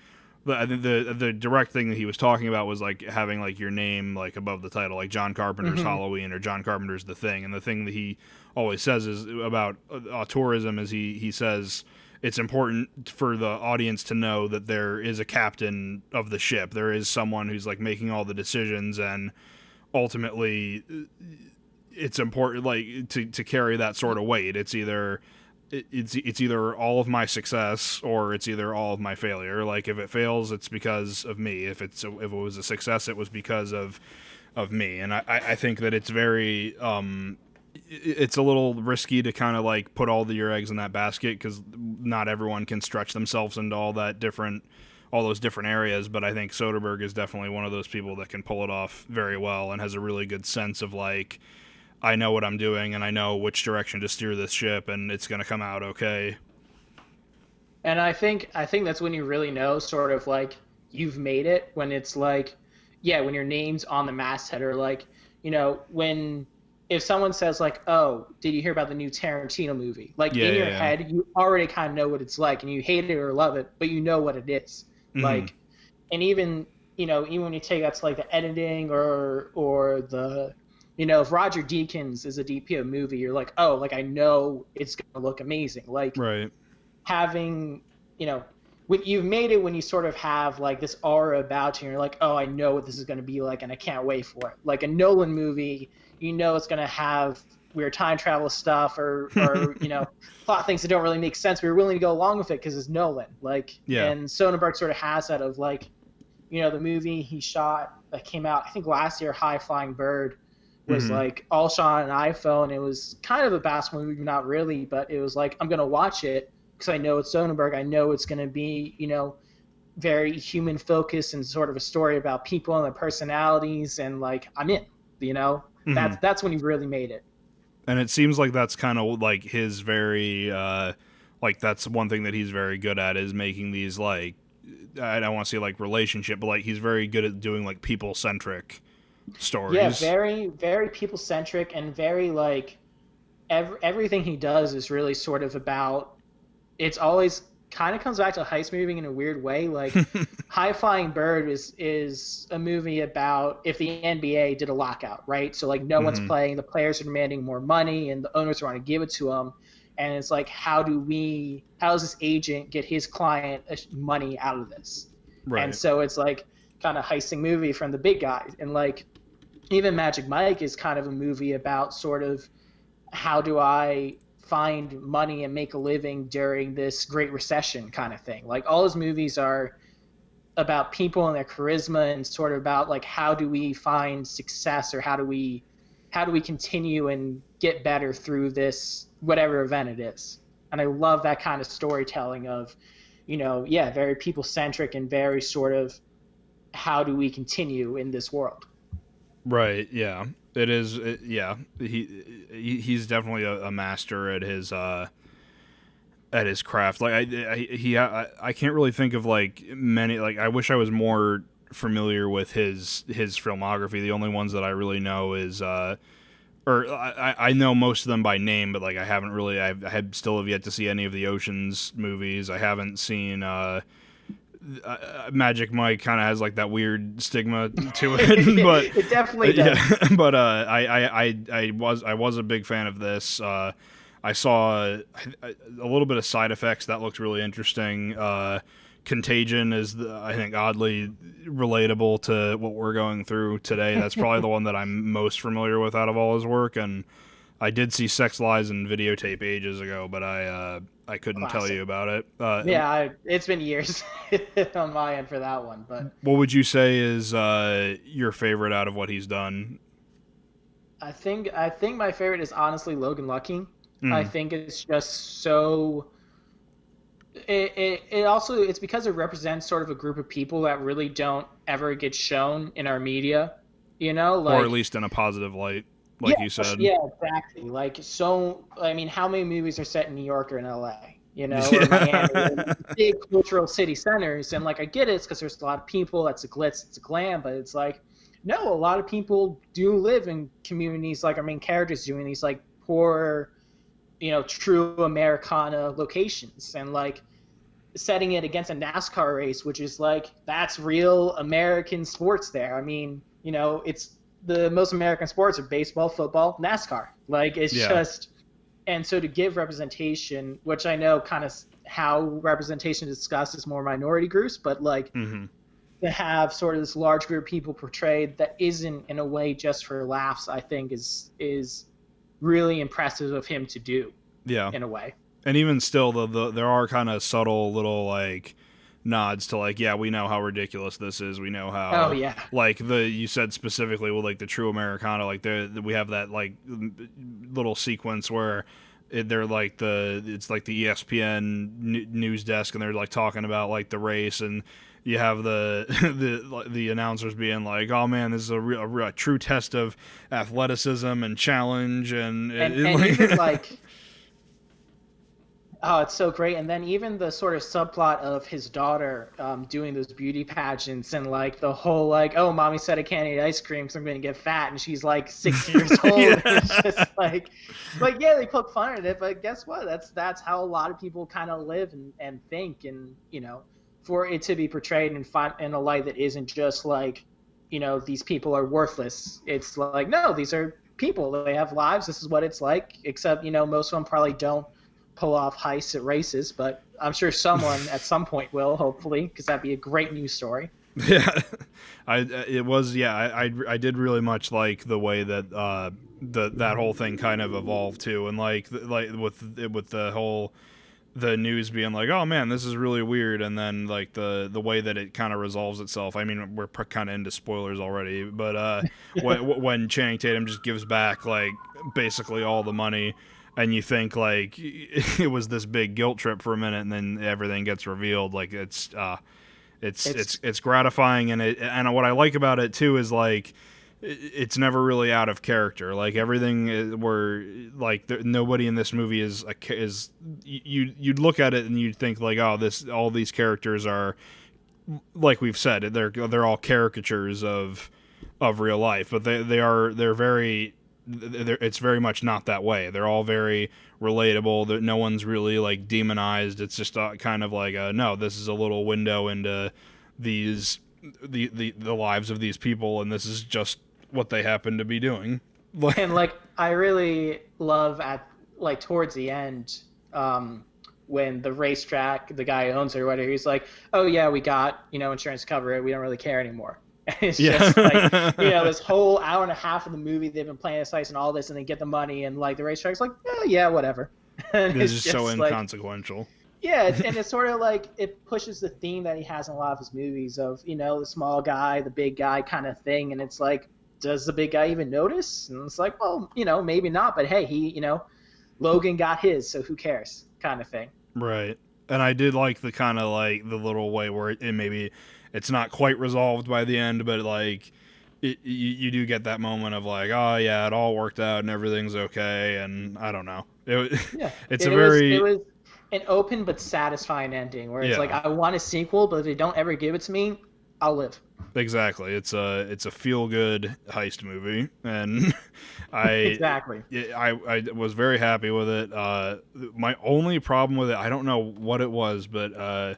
I think the direct thing that he was talking about was like having like your name like above the title, like John Carpenter's Halloween or John Carpenter's The Thing. And the thing that he always says is about auteurism is he says it's important for the audience to know that there is a captain of the ship. There is someone who's like making all the decisions, and ultimately it's important like to carry that sort of weight. It's either all of my success or it's either all of my failure. Like if it fails, it's because of me. If it was a success, it was because of me. And I think that it's very it's a little risky to kind of like put all your eggs in that basket, because not everyone can stretch themselves into all those different areas. But I think Soderbergh is definitely one of those people that can pull it off very well and has a really good sense of like, I know what I'm doing and I know which direction to steer this ship, and it's going to come out okay. And I think that's when you really know sort of like you've made it, when it's like, yeah, when your name's on the masthead, or like, you know, if someone says like, oh, did you hear about the new Tarantino movie? Like in your head, you already kind of know what it's like, and you hate it or love it, but you know what it is. Mm-hmm. Like, and even when you take that to like the editing or the, you know, if Roger Deakins is a DP of a movie, you're like, oh, like I know it's going to look amazing. Like having, you know, when you've made it, when you sort of have like this aura about you, and you're like, oh, I know what this is going to be like, and I can't wait for it. Like a Nolan movie, you know, it's going to have weird time travel stuff or you know, plot things that don't really make sense, but you're willing to go along with it because it's Nolan. Like, and Soderbergh sort of has that of like, you know, the movie he shot that came out, I think last year, High Flying Bird, was like all shot on an iPhone. It was kind of a basketball movie, not really, but it was like, I'm going to watch it because I know it's Soderbergh. I know it's going to be, you know, very human focused and sort of a story about people and their personalities, and like I'm in, you know. That's when he really made it. And it seems like that's kind of like his very like that's one thing that he's very good at, is making these like, I don't want to say like relationship, but like he's very good at doing like people centric stories. Yeah, very very people centric, and very like everything he does is really sort of about, it's always kind of comes back to heist movie in a weird way. Like High Flying Bird is a movie about if the NBA did a lockout, right? So like no one's playing, the players are demanding more money, and the owners want to give it to them, and it's like, how does this agent get his client money out of this? Right. And so it's like kind of heisting movie from the big guys. And like even Magic Mike is kind of a movie about sort of how do I find money and make a living during this Great Recession kind of thing. Like all his movies are about people and their charisma, and sort of about like how do we find success, or how do we continue and get better through this whatever event it is. And I love that kind of storytelling of, you know, very people centric and very sort of how do we continue in this world. Right. Yeah. It is. He's definitely a master at his craft. Like I can't really think of like many. Like I wish I was more familiar with his filmography. The only ones that I really know is I know most of them by name, but like I haven't really. I still have yet to see any of the Ocean's movies. I haven't seen. Magic Mike kind of has like that weird stigma to it, but it definitely does. Yeah, but I was a big fan of this. I saw a little bit of Side Effects that looked really interesting. Contagion is I think oddly relatable to what we're going through today. That's probably the one that I'm most familiar with out of all his work. And I did see Sex, Lies, and Videotape ages ago, but I couldn't tell you about it. It's been years on my end for that one. But what would you say is your favorite out of what he's done? I think my favorite is honestly Logan Lucky. I think it's just so. It also, it's because it represents sort of a group of people that really don't ever get shown in our media, you know, like, or at least in a positive light. Like you said. Yeah, exactly. Like, so, I mean, how many movies are set in New York or in LA? You know, or Miami, big cultural city centers. And, like, I get it, it's because there's a lot of people, that's a glitz, it's a glam, but it's like, no, a lot of people do live in communities like our main characters do, in these, like, poor, you know, true Americana locations. And, like, setting it against a NASCAR race, which is, like, that's real American sports there. I mean, you know, it's, the most American sports are baseball, football, NASCAR. Like, it's just, And so to give representation, which I know kind of how representation is discussed is more minority groups, but like to have sort of this large group of people portrayed that isn't in a way just for laughs, I think is really impressive of him to do. Yeah. In a way. And even still, there are kind of subtle little like nods to like, yeah, we know how ridiculous this is. We know how. Oh yeah. Like you said specifically with like the true Americana, like we have that like little sequence where they're like it's like the ESPN news desk, and they're like talking about like the race, and you have the announcers being like, "Oh man, this is a true test of athleticism and challenge," and even like, oh, it's so great. And then even the sort of subplot of his daughter doing those beauty pageants, and like the whole like, "Oh, mommy said I can't eat ice cream because I'm going to get fat," and she's like 6 years old. Yeah. It's just like yeah, they poke fun at it, but guess what? That's how a lot of people kind of live and think, and for it to be portrayed in a light that isn't just like, these people are worthless. It's like, no, these are people. They have lives. This is what it's like. Except, most of them probably don't pull off heists at races, but I'm sure someone at some point will, hopefully, because that'd be a great news story. Yeah, I did really much like the way that that whole thing kind of evolved too, and like with the whole. The news being like, oh man, this is really weird, and then like the way that it kind of resolves itself. I mean, we're kind of into spoilers already, but when Channing Tatum just gives back like basically all the money, and you think like it was this big guilt trip for a minute, and then everything gets revealed. Like it's gratifying, and what I like about it too is like. It's never really out of character. Like everything, nobody in this movie is you'd look at it and you'd think like, oh, all these characters are, like we've said, they're all caricatures of real life, but they're very, it's very much not that way. They're all very relatable. No one's really like demonized. It's just kind of like no, this is a little window into the lives of these people, and this is just what they happen to be doing. And like I really love at like towards the end when the racetrack, the guy who owns it or whatever, he's like, oh yeah, we got insurance to cover it, we don't really care anymore. And it's just like this whole hour and a half of the movie they've been playing this ice and all this, and they get the money, and like the racetrack's like, yeah, whatever. And it's just so inconsequential. Yeah, and it's sort of like it pushes the theme that he has in a lot of his movies of the small guy, the big guy kind of thing, and it's like, does the big guy even notice? And it's like, well, maybe not, but hey, he Logan got his, so who cares, kind of thing. Right. And I did like the kind of like the little way where it maybe it's not quite resolved by the end, but like you do get that moment of like, oh yeah, it all worked out and everything's okay, and I don't know. It was an open but satisfying ending where it's like, I want a sequel, but if they don't ever give it to me, I'll live. Exactly. It's a feel-good heist movie, and I was very happy with it. My only problem with it, I don't know what it was, but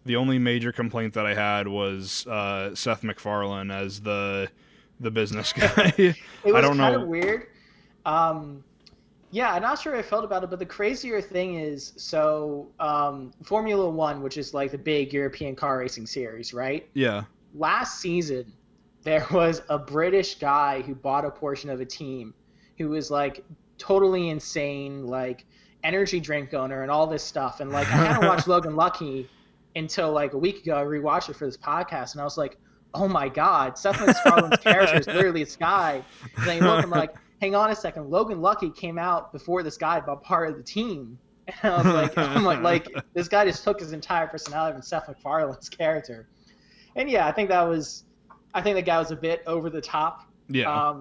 the only major complaint that I had was Seth MacFarlane as the business guy. It was kind of weird. Yeah, I'm not sure how I felt about it, but the crazier thing is, so Formula One, which is like the big European car racing series, right? Yeah. Last season, there was a British guy who bought a portion of a team who was like totally insane, like energy drink owner and all this stuff. And like I hadn't watched Logan Lucky until like a week ago. I rewatched it for this podcast, and I was like, oh my God, Seth MacFarlane's character is literally this guy. And then you look, I'm like, hang on a second, Logan Lucky came out before this guy bought part of the team. And I was like, this guy just took his entire personality from Seth MacFarlane's character. And yeah, I think the guy was a bit over the top. Yeah.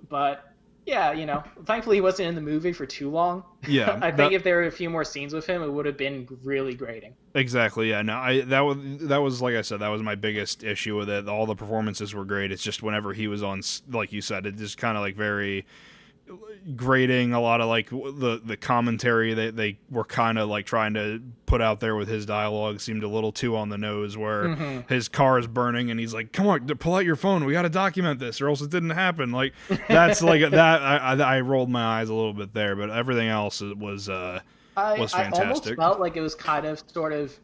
But yeah, thankfully he wasn't in the movie for too long. Yeah. I think if there were a few more scenes with him, it would have been really grating. Exactly. Yeah. No, that was like I said, that was my biggest issue with it. All the performances were great. It's just whenever he was on, like you said, it just kind of like very. grating. A lot of like the commentary that they were kind of like trying to put out there with his dialogue seemed a little too on the nose, where his car is burning and he's like, come on, pull out your phone, we got to document this or else it didn't happen. Like that's like that. I rolled my eyes a little bit there, but everything else was fantastic. I almost felt like it was kind of sort of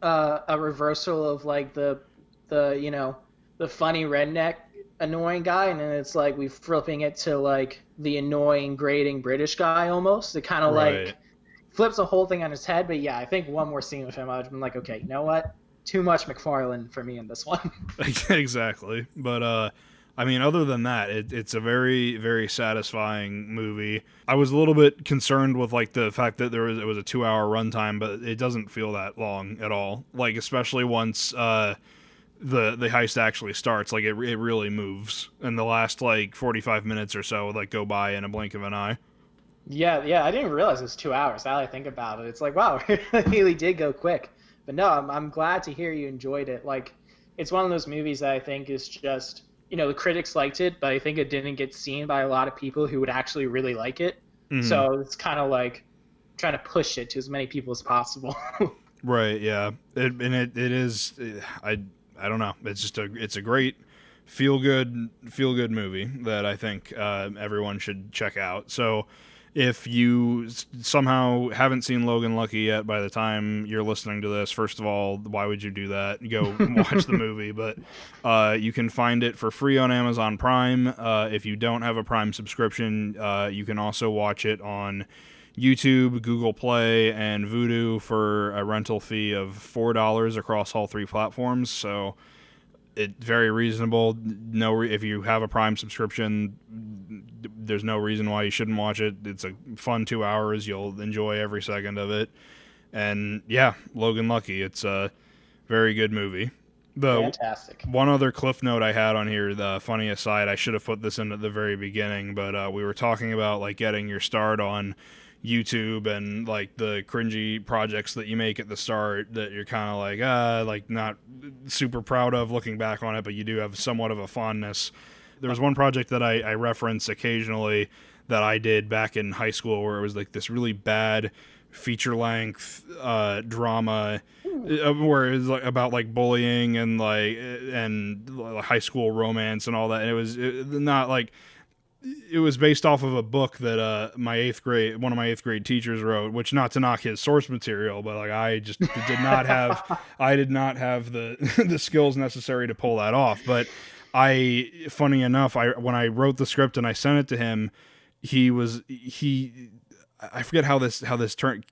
a reversal of like the funny redneck annoying guy, and then it's like we flipping it to like the annoying grating British guy almost. It kind of like flips the whole thing on its head. But yeah, I think one more scene with him, I'd been like, okay, you know what? Too much McFarlane for me in this one. Exactly. But I mean, other than that, it's a very, very satisfying movie. I was a little bit concerned with like the fact that it was a 2-hour runtime, but it doesn't feel that long at all. Like especially once the heist actually starts, like it really moves, and the last like 45 minutes or so like go by in a blink of an eye. Yeah, I didn't realize it was 2 hours. Now that I think about it, it's like, wow, it really did go quick. But no, I'm glad to hear you enjoyed it. Like, it's one of those movies that I think is just, the critics liked it, but I think it didn't get seen by a lot of people who would actually really like it. Mm-hmm. So it's kind of like trying to push it to as many people as possible. Right. Yeah. It is. I don't know. It's just it's a great feel good movie that I think everyone should check out. So if you somehow haven't seen Logan Lucky yet by the time you're listening to this, first of all, why would you do that? Go watch the movie. But you can find it for free on Amazon Prime. If you don't have a Prime subscription, you can also watch it on YouTube, Google Play, and Vudu for a rental fee of $4 across all 3 platforms. So it's very reasonable. If you have a Prime subscription, there's no reason why you shouldn't watch it. It's a fun 2 hours. You'll enjoy every second of it. And yeah, Logan Lucky. It's a very good movie. Fantastic. One other cliff note I had on here, the funny aside, I should have put this in at the very beginning, but we were talking about like getting your start on YouTube and like the cringy projects that you make at the start that you're kind of like not super proud of looking back on it, but you do have somewhat of a fondness. There was one project that I reference occasionally that I did back in high school where it was like this really bad feature-length drama where it was like about like bullying and high school romance and all that, and it was based off of a book that one of my eighth grade teachers wrote, which, not to knock his source material, but like I just did not have the skills necessary to pull that off. But funny enough, when I wrote the script and I sent it to him, I forget how this turn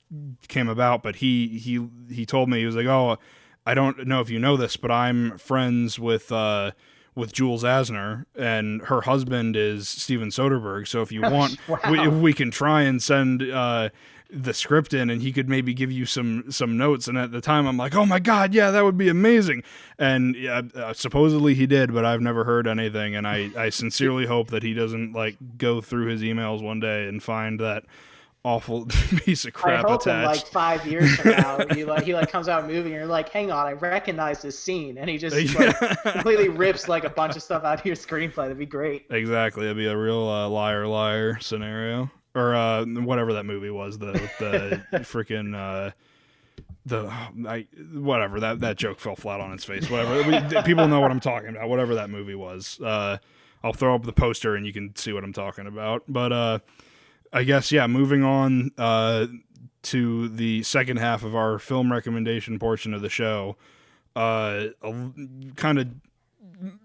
came about, but he told me, he was like, "Oh, I don't know if you know this, but I'm friends with Jules Asner, and her husband is Steven Soderbergh. So if you want, wow. we can try and send the script in, and he could maybe give you some notes." And at the time, I'm like, "Oh my God, yeah, that would be amazing." And supposedly he did, but I've never heard anything. And I sincerely hope that he doesn't like go through his emails one day and find that awful piece of crap I hope attached. in like 5 years from now, he comes out moving, and you're like, "Hang on, I recognize this scene," and he just completely rips like a bunch of stuff out of your screenplay. That'd be great. Exactly, it'd be a real liar scenario, or whatever that movie was. The freaking whatever that joke fell flat on its face. Whatever, people know what I'm talking about. Whatever that movie was, I'll throw up the poster and you can see what I'm talking about. But I guess, yeah, moving on to the second half of our film recommendation portion of the show, kind of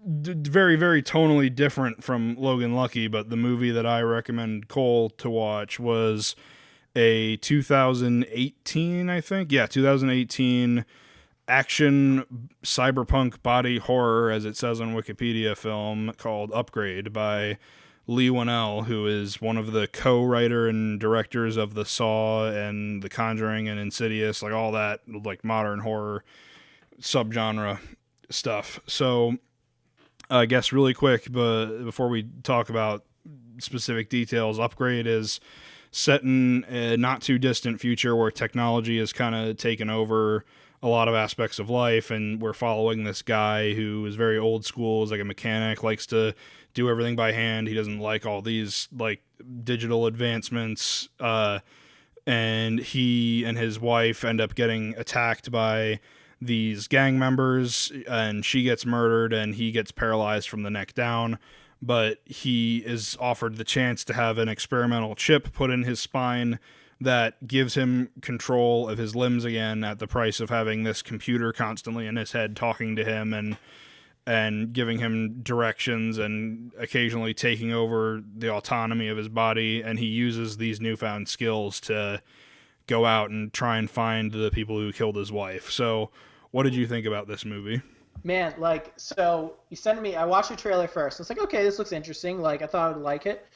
very, very tonally different from Logan Lucky, but the movie that I recommend Cole to watch was a 2018, I think? Yeah, 2018 action cyberpunk body horror, as it says on Wikipedia, film called Upgrade by Leigh Whannell, who is one of the co-writer and directors of The Saw and The Conjuring and Insidious, like all that like modern horror subgenre stuff. So I guess really quick, but before we talk about specific details, Upgrade is set in a not too distant future where technology has kind of taken over a lot of aspects of life, and we're following this guy who is very old school, is like a mechanic, likes to do everything by hand. He doesn't like all these like digital advancements, and he and his wife end up getting attacked by these gang members, and she gets murdered and he gets paralyzed from the neck down. But he is offered the chance to have an experimental chip put in his spine that gives him control of his limbs again at the price of having this computer constantly in his head talking to him and giving him directions and occasionally taking over the autonomy of his body. And he uses these newfound skills to go out and try and find the people who killed his wife. So what did you think about this movie? Man, like, so you sent me, I watched the trailer first. I was like, okay, this looks interesting. Like, I thought I would like it.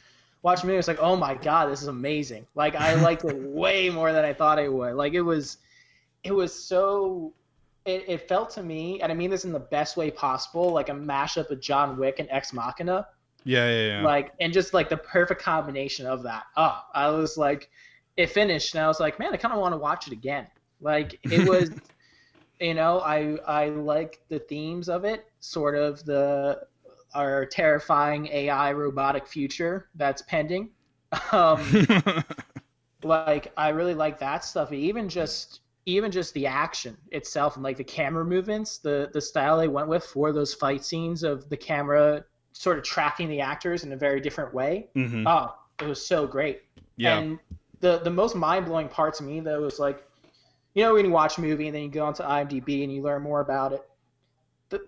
Watched the movie, I was like, oh my God, this is amazing. Like, I liked it way more than I thought I would. Like, it was so, it felt to me, and I mean this in the best way possible, like a mashup of John Wick and Ex Machina. Yeah. Like, and just like the perfect combination of that. Oh, I was like, it finished, and I was like, man, I kind of want to watch it again. Like, it was... You know, I like the themes of it, sort of our terrifying AI robotic future that's pending. Like, I really like that stuff. Even just the action itself and like the camera movements, the style they went with for those fight scenes of the camera sort of tracking the actors in a very different way. Mm-hmm. Oh, it was so great. Yeah. And the most mind-blowing part to me, though, was like, you know, when you watch a movie and then you go onto IMDb and you learn more about it,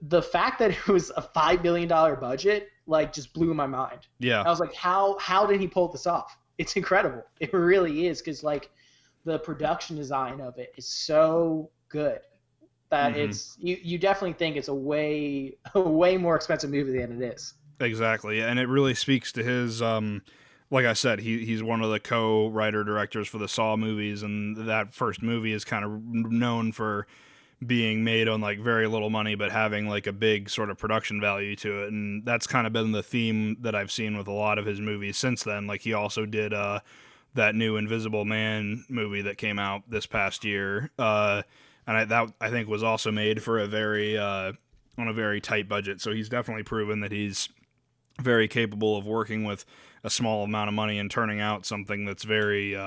the fact that it was a $5 billion budget, like, just blew my mind. Yeah. I was like, how did he pull this off? It's incredible. It really is, because, like, the production design of it is so good that it's you definitely think it's a way more expensive movie than it is. Exactly, and it really speaks to his like I said, he's one of the co-writer directors for the Saw movies, and that first movie is kind of known for being made on like very little money, but having like a big sort of production value to it. And that's kind of been the theme that I've seen with a lot of his movies since then. Like, he also did that new Invisible Man movie that came out this past year, and I think was also made for a very on a very tight budget. So he's definitely proven that he's very capable of working with a small amount of money and turning out something that's very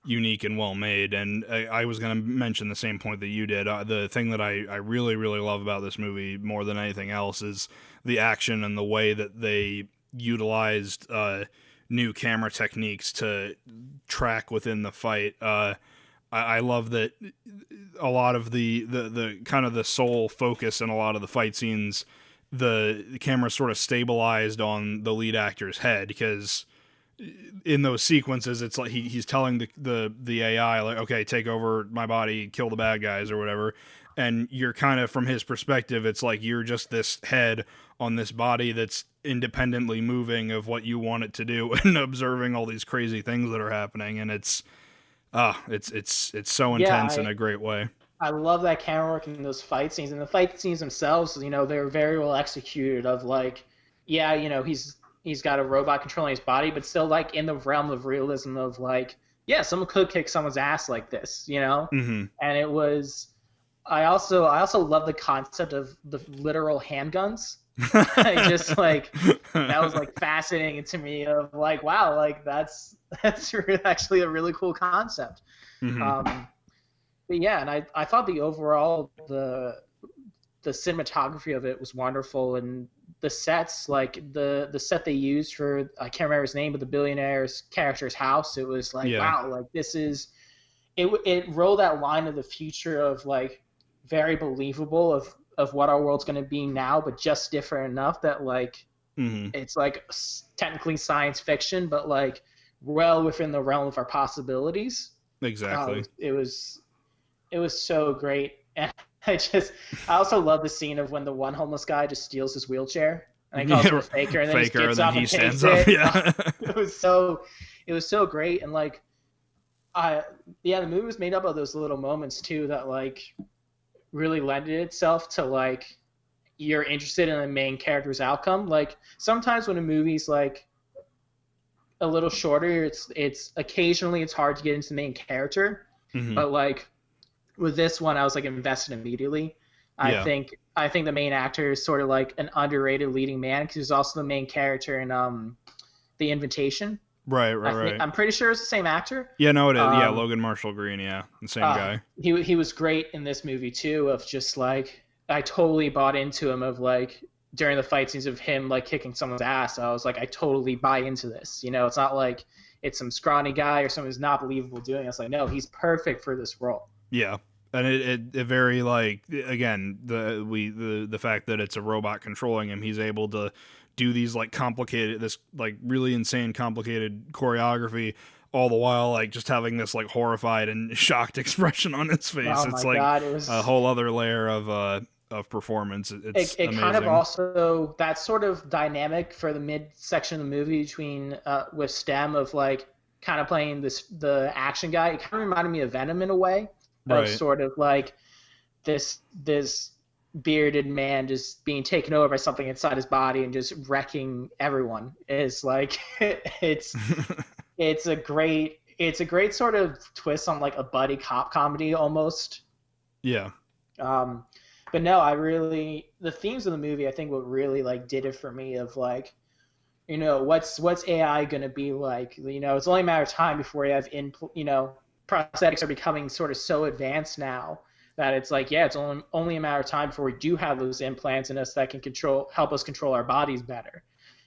unique and well made. And I was going to mention the same point that you did. The thing that I really, really love about this movie more than anything else is the action and the way that they utilized new camera techniques to track within the fight. I love that a lot of the kind of the sole focus in a lot of the fight scenes, the camera sort of stabilized on the lead actor's head, because in those sequences it's like he's telling the AI, like, okay, take over my body, kill the bad guys or whatever, and you're kind of, from his perspective, it's like you're just this head on this body that's independently moving of what you want it to do and observing all these crazy things that are happening, and it's so intense in a great way. I love that camera work in those fight scenes, and the fight scenes themselves, you know, they're very well executed. Of like, yeah, you know, he's got a robot controlling his body, but still like in the realm of realism of like, yeah, someone could kick someone's ass like this, you know. Mm-hmm. And it was, I also love the concept of the literal handguns. I just like, that was like fascinating to me. Of like, wow, like that's actually a really cool concept. Mm-hmm. But yeah, and I thought the overall the cinematography of it was wonderful, and the sets, like the set they used for, I can't remember his name, but the billionaire's character's house, it was like, wow, like this is, it rolled that line of the future of like very believable of what our world's going to be now, but just different enough that like it's like technically science fiction, but like well within the realm of our possibilities. Exactly. It was so great. And I also love the scene of when the one homeless guy just steals his wheelchair and he calls him a faker, and then he gets up and stands up. Yeah. It was so great. And like, the movie was made up of those little moments too that like really lended itself to like you're interested in the main character's outcome. Like sometimes when a movie's like a little shorter, it's occasionally it's hard to get into the main character, but like with this one, I was like invested immediately. I Yeah. think the main actor is sort of like an underrated leading man because he's also the main character in The Invitation. Right. I'm pretty sure it's the same actor. Yeah, no, it is. Yeah, Logan Marshall Green. Yeah, the same guy. He was great in this movie too. Of just like I totally bought into him. Of like during the fight scenes of him like kicking someone's ass, I was like, I totally buy into this. You know, it's not like it's some scrawny guy or someone who's not believable doing it. It's like, no, he's perfect for this role. Yeah. And it very, like, again, the fact that it's a robot controlling him, he's able to do these like complicated, this like really insane complicated choreography, all the while like just having this like horrified and shocked expression on his face. Oh It's my like God, it was a whole other layer of performance. It's it amazing. kind of also that sort of dynamic for the mid section of the movie between with Stem of like kind of playing the action guy. It kind of reminded me of Venom in a way. Right. Of sort of like this bearded man just being taken over by something inside his body and just wrecking everyone is like it's a great sort of twist on like a buddy cop comedy almost. Yeah. But no, the themes of the movie, I think what really like did it for me of like, you know, what's AI going to be like? You know, it's only a matter of time before you have prosthetics are becoming sort of so advanced now that it's like, yeah, it's only a matter of time before we do have those implants in us that can help us control our bodies better.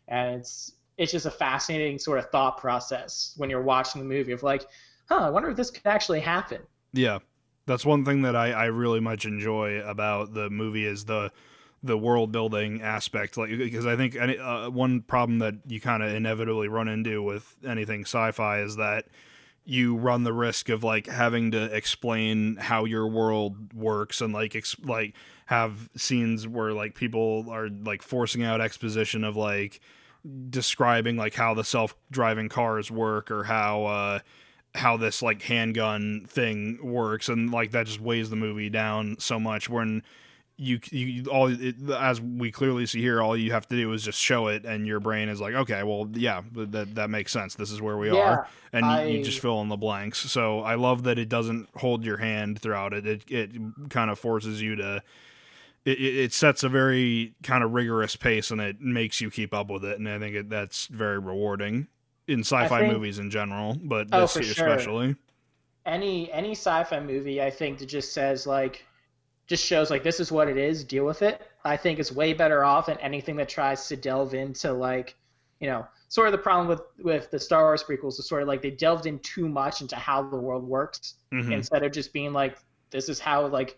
And it's just a fascinating sort of thought process when you're watching the movie of like, I wonder if this could actually happen. Yeah. That's one thing that I really much enjoy about the movie is the world building aspect, like, because I think one problem that you kind of inevitably run into with anything sci-fi is that you run the risk of like having to explain how your world works and like have scenes where like people are like forcing out exposition of like describing like how the self-driving cars work or how this like handgun thing works, and like that just weighs the movie down so much when as we clearly see here, all you have to do is just show it and your brain is like, okay, well, yeah, that makes sense, this is where we are, and you just fill in the blanks. So I love that it doesn't hold your hand throughout it. It kind of forces you to it sets a very kind of rigorous pace and it makes you keep up with it, and I think that's very rewarding in sci-fi movies in general, but this especially. Any sci-fi movie, I think, that just says like, just shows like this is what it is, deal with it, I think is way better off than anything that tries to delve into like, you know, sort of the problem with the Star Wars prequels is sort of like they delved in too much into how the world works instead of just being like, this is how, like,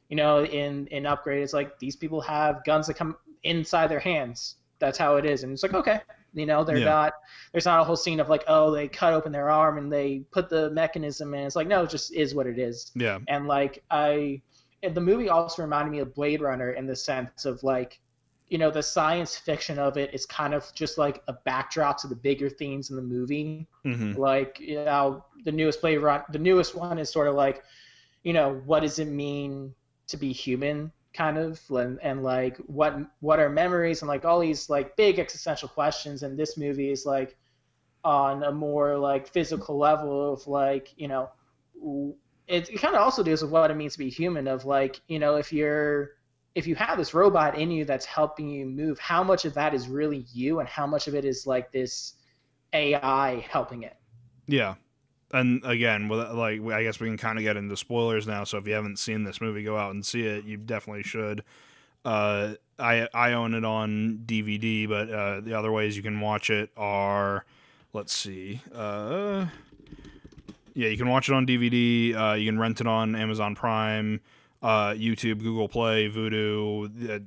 you know, in Upgrade it's like these people have guns that come inside their hands, that's how it is, and it's like, okay, you know, there's not a whole scene of like, oh, they cut open their arm and they put the mechanism in. It's like, no, it just is what it is. Yeah. And like the movie also reminded me of Blade Runner in the sense of like, you know, the science fiction of it is kind of just like a backdrop to the bigger themes in the movie. Like, you know, the newest one is sort of like, you know, what does it mean to be human, kind of, and like what are memories, and like all these like big existential questions. And this movie is like on a more like physical level of like, you know, it kind of also deals with what it means to be human, of like, you know, if you have this robot in you that's helping you move, how much of that is really you and how much of it is like this AI helping it. Yeah. And again, like, I guess we can kind of get into spoilers now, so if you haven't seen this movie, go out and see it. You definitely should. I own it on DVD, but the other ways you can watch it are, let's see, yeah, you can watch it on DVD. You can rent it on Amazon Prime, YouTube, Google Play, Vudu,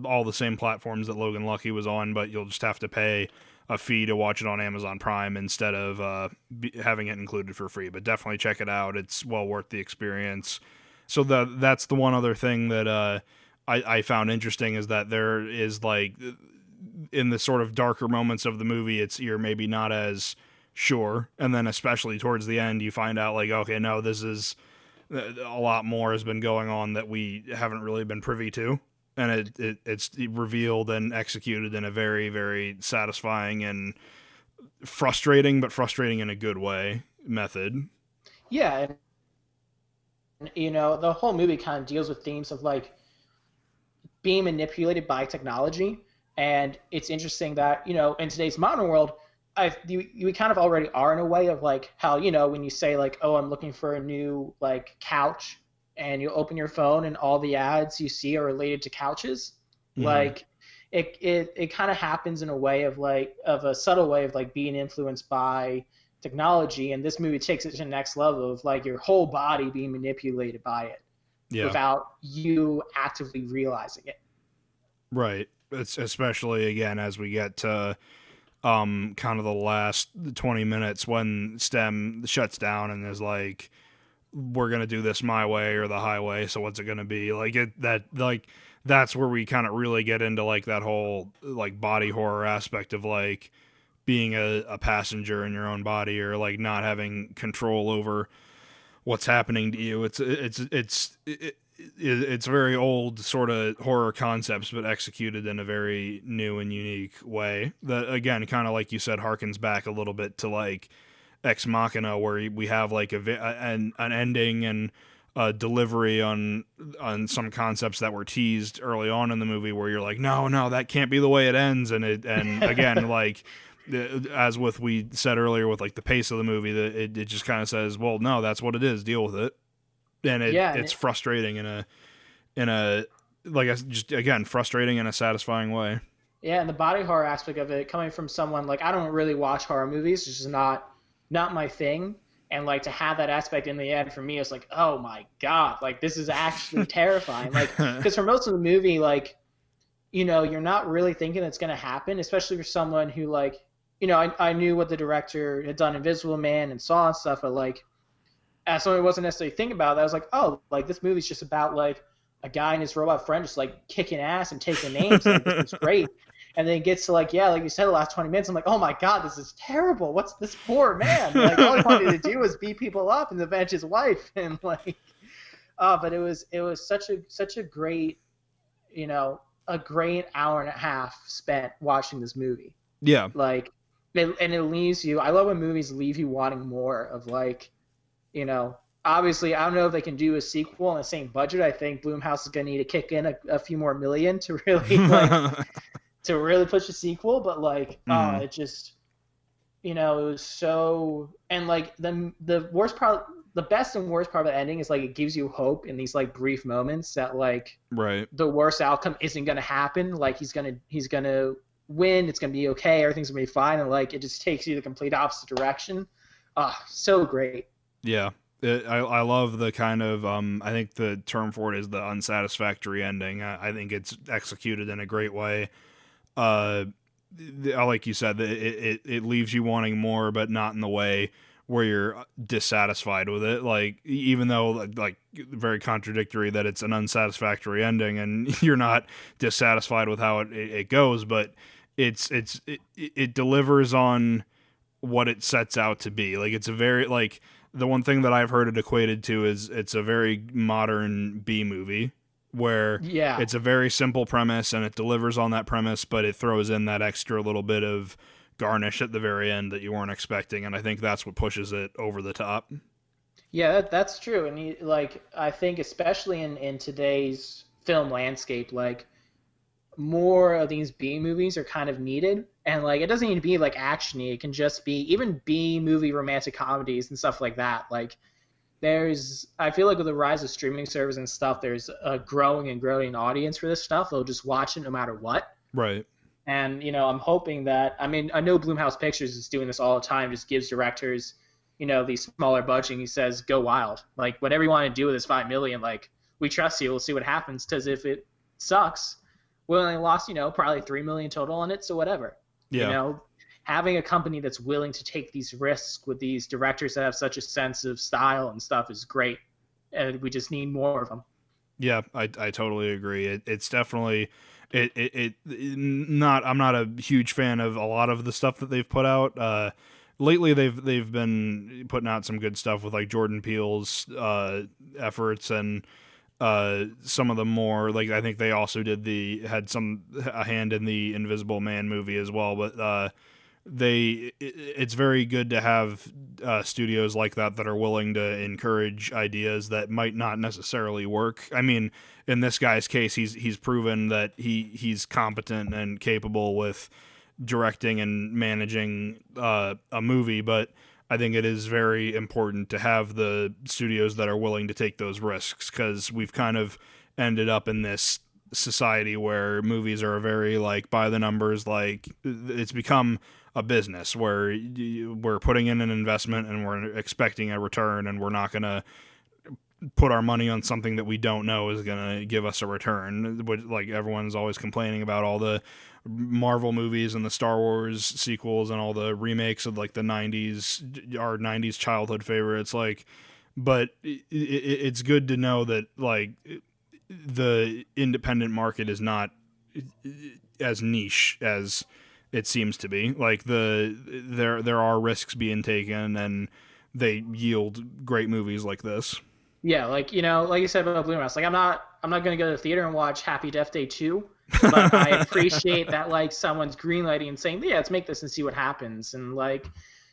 all the same platforms that Logan Lucky was on, but you'll just have to pay a fee to watch it on Amazon Prime instead of having it included for free. But definitely check it out. It's well worth the experience. So that's the one other thing that I found interesting, is that there is, like, in the sort of darker moments of the movie, you're maybe not as sure, and then especially towards the end you find out like, okay, no, this is a lot more has been going on that we haven't really been privy to, and it's revealed and executed in a very, very satisfying and frustrating, but frustrating in a good way, method. Yeah, the whole movie kind of deals with themes of like being manipulated by technology. And it's interesting that, in today's modern world, we kind of already are in a way of like how, when you say like, oh, I'm looking for a new like couch, and you open your phone and all the ads you see are related to couches. Mm-hmm. Like it kind of happens in a way of like, of a subtle way of like being influenced by technology. And this movie takes it to the next level of like your whole body being manipulated by it without you actively realizing it. Right. It's especially again, as we get to kind of the last 20 minutes when STEM shuts down and is like, we're going to do this my way or the highway. So what's it going to be? Like that's where we kind of really get into like that whole like body horror aspect of like being a passenger in your own body, or like not having control over what's happening to you. It's very old sort of horror concepts, but executed in a very new and unique way that, again, kind of like you said, harkens back a little bit to like Ex Machina, where we have like an ending and a delivery on some concepts that were teased early on in the movie, where you're like, no, that can't be the way it ends. And again, like, as with we said earlier with like the pace of the movie, that it just kind of says, well, no, that's what it is, deal with it. And it's frustrating in a like, just again, frustrating in a satisfying way. Yeah, and the body horror aspect of it, coming from someone like, I don't really watch horror movies, it's just not my thing. And like to have that aspect in the end for me, it's like, oh my god, like this is actually terrifying. Like, because for most of the movie, like, you're not really thinking it's gonna happen, especially for someone who like, I knew what the director had done, Invisible Man and Saw and stuff, but like, as someone who wasn't necessarily thinking about that, I was like, oh, like this movie's just about like a guy and his robot friend just like kicking ass and taking names. Like, this is great. And then it gets to like, like you said, the last 20 minutes, I'm like, oh my god, this is terrible. What's this poor man? Like, all he wanted to do was beat people up and avenge his wife. And like, but it was such a great, a great hour and a half spent watching this movie. Yeah. Like, and it leaves you. I love when movies leave you wanting more of like, obviously, I don't know if they can do a sequel on the same budget. I think Blumhouse is going to need to kick in a few more million to really to really push a sequel. But like, it just, it was so, and like the worst part, the best and worst part of the ending is like it gives you hope in these like brief moments that like the worst outcome isn't going to happen. Like he's gonna win. It's going to be okay. Everything's going to be fine. And like it just takes you the complete opposite direction. So great. Yeah. I love the kind of, I think the term for it is the unsatisfactory ending. I think it's executed in a great way. Like you said, it leaves you wanting more, but not in the way where you're dissatisfied with it. Like, even though like very contradictory that it's an unsatisfactory ending and you're not dissatisfied with how it goes, but it delivers on what it sets out to be. Like, it's a very, like, the one thing that I've heard it equated to is it's a very modern B movie where it's a very simple premise and it delivers on that premise, but it throws in that extra little bit of garnish at the very end that you weren't expecting. And I think that's what pushes it over the top. Yeah, that's true. And like, I think especially in today's film landscape, like more of these B movies are kind of needed. And like, it doesn't need to be like actiony. It can just be even B movie romantic comedies and stuff like that. Like, I feel like with the rise of streaming service and stuff, there's a growing and growing audience for this stuff. They'll just watch it no matter what. Right. And, I'm hoping that, I mean, I know Blumhouse Pictures is doing this all the time, just gives directors, these smaller budget, and he says, go wild. Like, whatever you want to do with this $5 million, like, we trust you. We'll see what happens. Because if it sucks, we only lost, probably $3 million total on it. So whatever. Yeah. Having a company that's willing to take these risks with these directors that have such a sense of style and stuff is great. And we just need more of them. Yeah, I totally agree. It's definitely I'm not a huge fan of a lot of the stuff that they've put out. Lately they've been putting out some good stuff with like Jordan Peele's efforts and some of the more, like, I think they also had a hand in the Invisible Man movie as well, but it's very good to have studios like that are willing to encourage ideas that might not necessarily work. I mean, in this guy's case, he's proven that he's competent and capable with directing and managing a movie, but I think it is very important to have the studios that are willing to take those risks, because we've kind of ended up in this society where movies are very like by the numbers, like it's become a business where we're putting in an investment and we're expecting a return, and we're not going to put our money on something that we don't know is going to give us a return. Like everyone's always complaining about all the Marvel movies and the Star Wars sequels and all the remakes of like the 90s, our 90s childhood favorites. Like, but it's good to know that like the independent market is not as niche as it seems to be. Like there are risks being taken, and they yield great movies like this. Yeah, like, you know, like you said about Blue Mouse, like I'm not going to go to the theater and watch Happy Death Day 2, but I appreciate that like someone's greenlighting and saying, yeah, let's make this and see what happens. And like,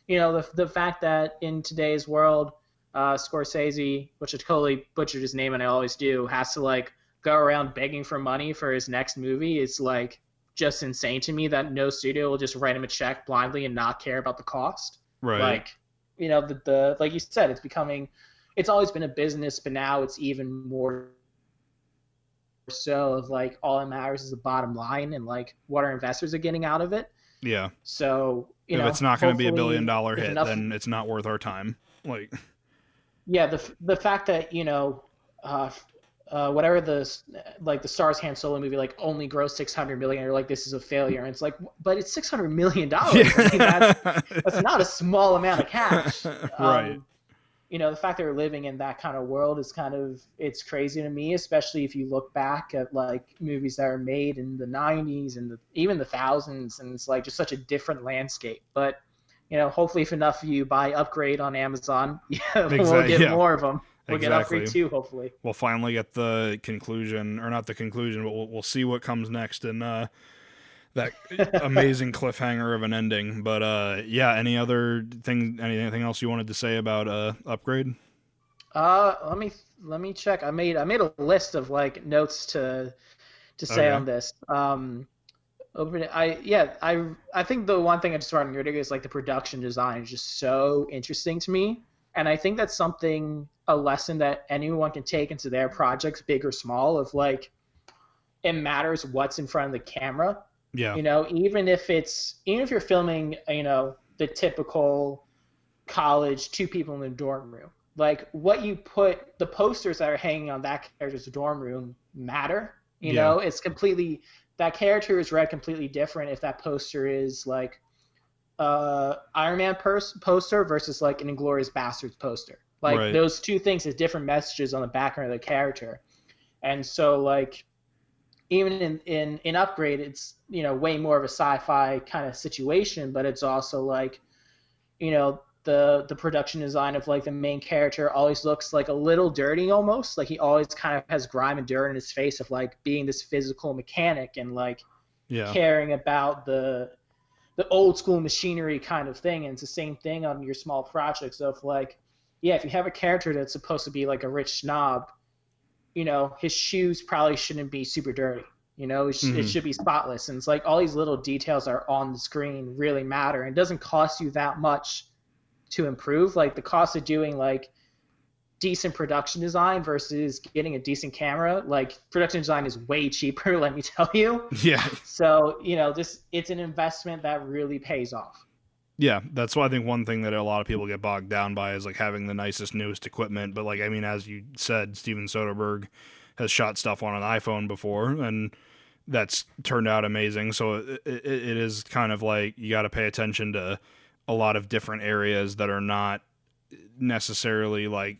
you know, the fact that in today's world, Scorsese, which I totally butchered his name and I always do, has to like go around begging for money for his next movie is like just insane to me, that no studio will just write him a check blindly and not care about the cost. Right. Like, you know, the like you said, it's always been a business, but now it's even more so of like all that matters is the bottom line and like what our investors are getting out of it. Yeah. So, if it's not going to be $1 billion hit, then it's not worth our time. Like, yeah, the fact that, you know, whatever the Star's Han Solo movie like only grossed $600 million, or like this is a failure, and it's like, but it's $600 million. Yeah. I mean, that's not a small amount of cash. Right. You know, the fact that we're living in that kind of world is it's crazy to me, especially if you look back at like movies that were made in the 90s and even the thousands, and it's like just such a different landscape. But, you know, hopefully if enough of you buy Upgrade on Amazon, we'll get more of them. We'll get Upgrade too, hopefully. We'll finally get the conclusion, or not the conclusion, but we'll see what comes next in that amazing cliffhanger of an ending. But yeah, anything else you wanted to say about Upgrade? Let me check. I made a list of like notes to say on this. I think the one thing I just wanted to is like the production design is just so interesting to me, and I think that's a lesson that anyone can take into their projects, big or small, of like it matters what's in front of the camera. Yeah. You know, even if you're filming, you know, the typical college, two people in the dorm room, like what you put, the posters that are hanging on that character's dorm room matter. You know, it's completely, that character is read completely different if that poster is like Iron Man poster versus like an Inglourious Basterds poster. Like those two things have different messages on the background of the character. And so like, even in Upgrade, it's, you know, way more of a sci-fi kind of situation, but it's also like, you know, the production design of like the main character always looks like a little dirty almost. Like he always kind of has grime and dirt in his face of like being this physical mechanic and like caring about the old school machinery kind of thing. And it's the same thing on your small projects of like, yeah, if you have a character that's supposed to be like a rich snob, you know, his shoes probably shouldn't be super dirty. You know, it should be spotless. And it's like all these little details are on the screen really matter. And it doesn't cost you that much to improve. Like the cost of doing like decent production design versus getting a decent camera, like production design is way cheaper, let me tell you. Yeah. So, you know, it's an investment that really pays off. Yeah, that's why I think one thing that a lot of people get bogged down by is like having the nicest, newest equipment. But like, I mean, as you said, Steven Soderbergh has shot stuff on an iPhone before, and that's turned out amazing. So it is kind of like you got to pay attention to a lot of different areas that are not necessarily like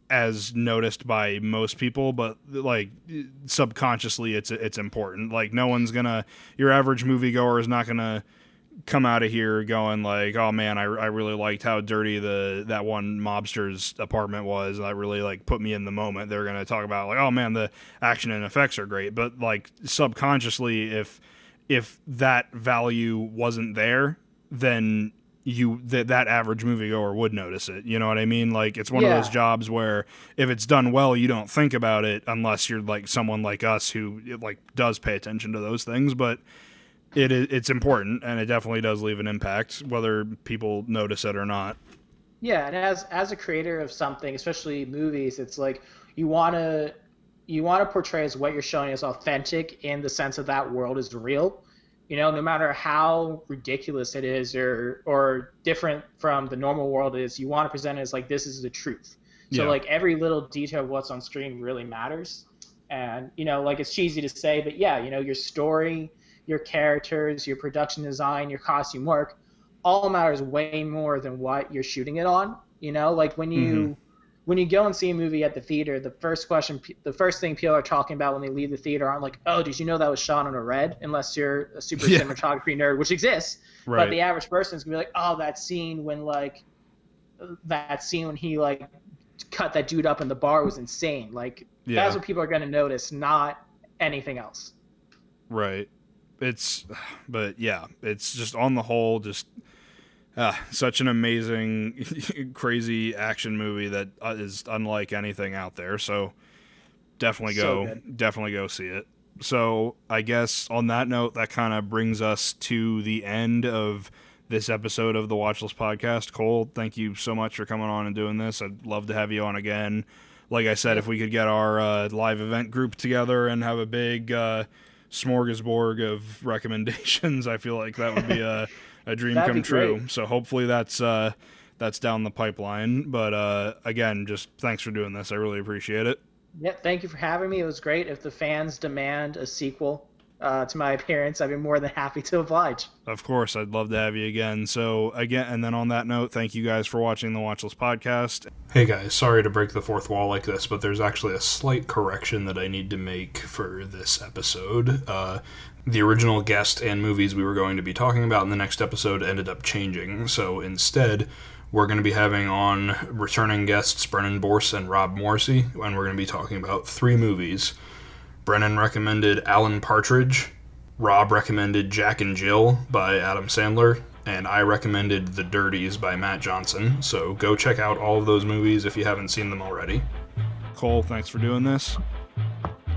as noticed by most people, but like subconsciously it's important. Like no one's your average moviegoer is not gonna come out of here going like, oh man, I really liked how dirty that one mobster's apartment was. That really like put me in the moment. They're going to talk about like, oh man, the action and effects are great. But like subconsciously, if that value wasn't there, then that average moviegoer would notice it. You know what I mean? Like, it's one of those jobs where if it's done well, you don't think about it unless you're like someone like us who like does pay attention to those things. But it's important, and it definitely does leave an impact, whether people notice it or not. Yeah, and as a creator of something, especially movies, it's like you want to portray as what you're showing as authentic in the sense of that world is real. You know, no matter how ridiculous it is or different from the normal world is, you want to present it as like, this is the truth. So like every little detail of what's on screen really matters. And, you know, like it's cheesy to say, but yeah, you know, your story, your characters, your production design, your costume work, all matters way more than what you're shooting it on. You know, like when you go and see a movie at the theater, the first thing people are talking about when they leave the theater aren't like, oh, did you know that was shot on a red? Unless you're a super cinematography nerd, which exists. Right. But the average person's gonna be like, oh, that scene when he like cut that dude up in the bar was insane. Like that's what people are gonna notice, not anything else. Right. It's just on the whole, just such an amazing, crazy action movie that is unlike anything out there. So definitely go see it. So I guess on that note, that kind of brings us to the end of this episode of the Watchlist Podcast. Cole, thank you so much for coming on and doing this. I'd love to have you on again. Like I said, if we could get our live event group together and have a big smorgasbord of recommendations, I feel like that would be a dream come true. Great. So hopefully that's down the pipeline. But again, just thanks for doing this. I really appreciate it. Yeah, thank you for having me. It was great. If the fans demand a sequel to my appearance, I'd be more than happy to oblige. Of course, I'd love to have you again. So again, and then on that note, thank you guys for watching the Watchlist Podcast. Hey guys, sorry to break the fourth wall like this, but there's actually a slight correction that I need to make for this episode. The original guest and movies we were going to be talking about in the next episode ended up changing. So instead, we're going to be having on returning guests Brennan, Boorse, and Rob Morrissey, and we're going to be talking about 3 movies. Brennan recommended Alan Partridge, Rob recommended Jack and Jill by Adam Sandler, and I recommended The Dirties by Matt Johnson. So go check out all of those movies if you haven't seen them already. Cole, thanks for doing this.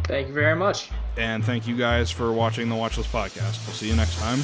Thank you very much. And thank you guys for watching the Watchlist Podcast. We'll see you next time.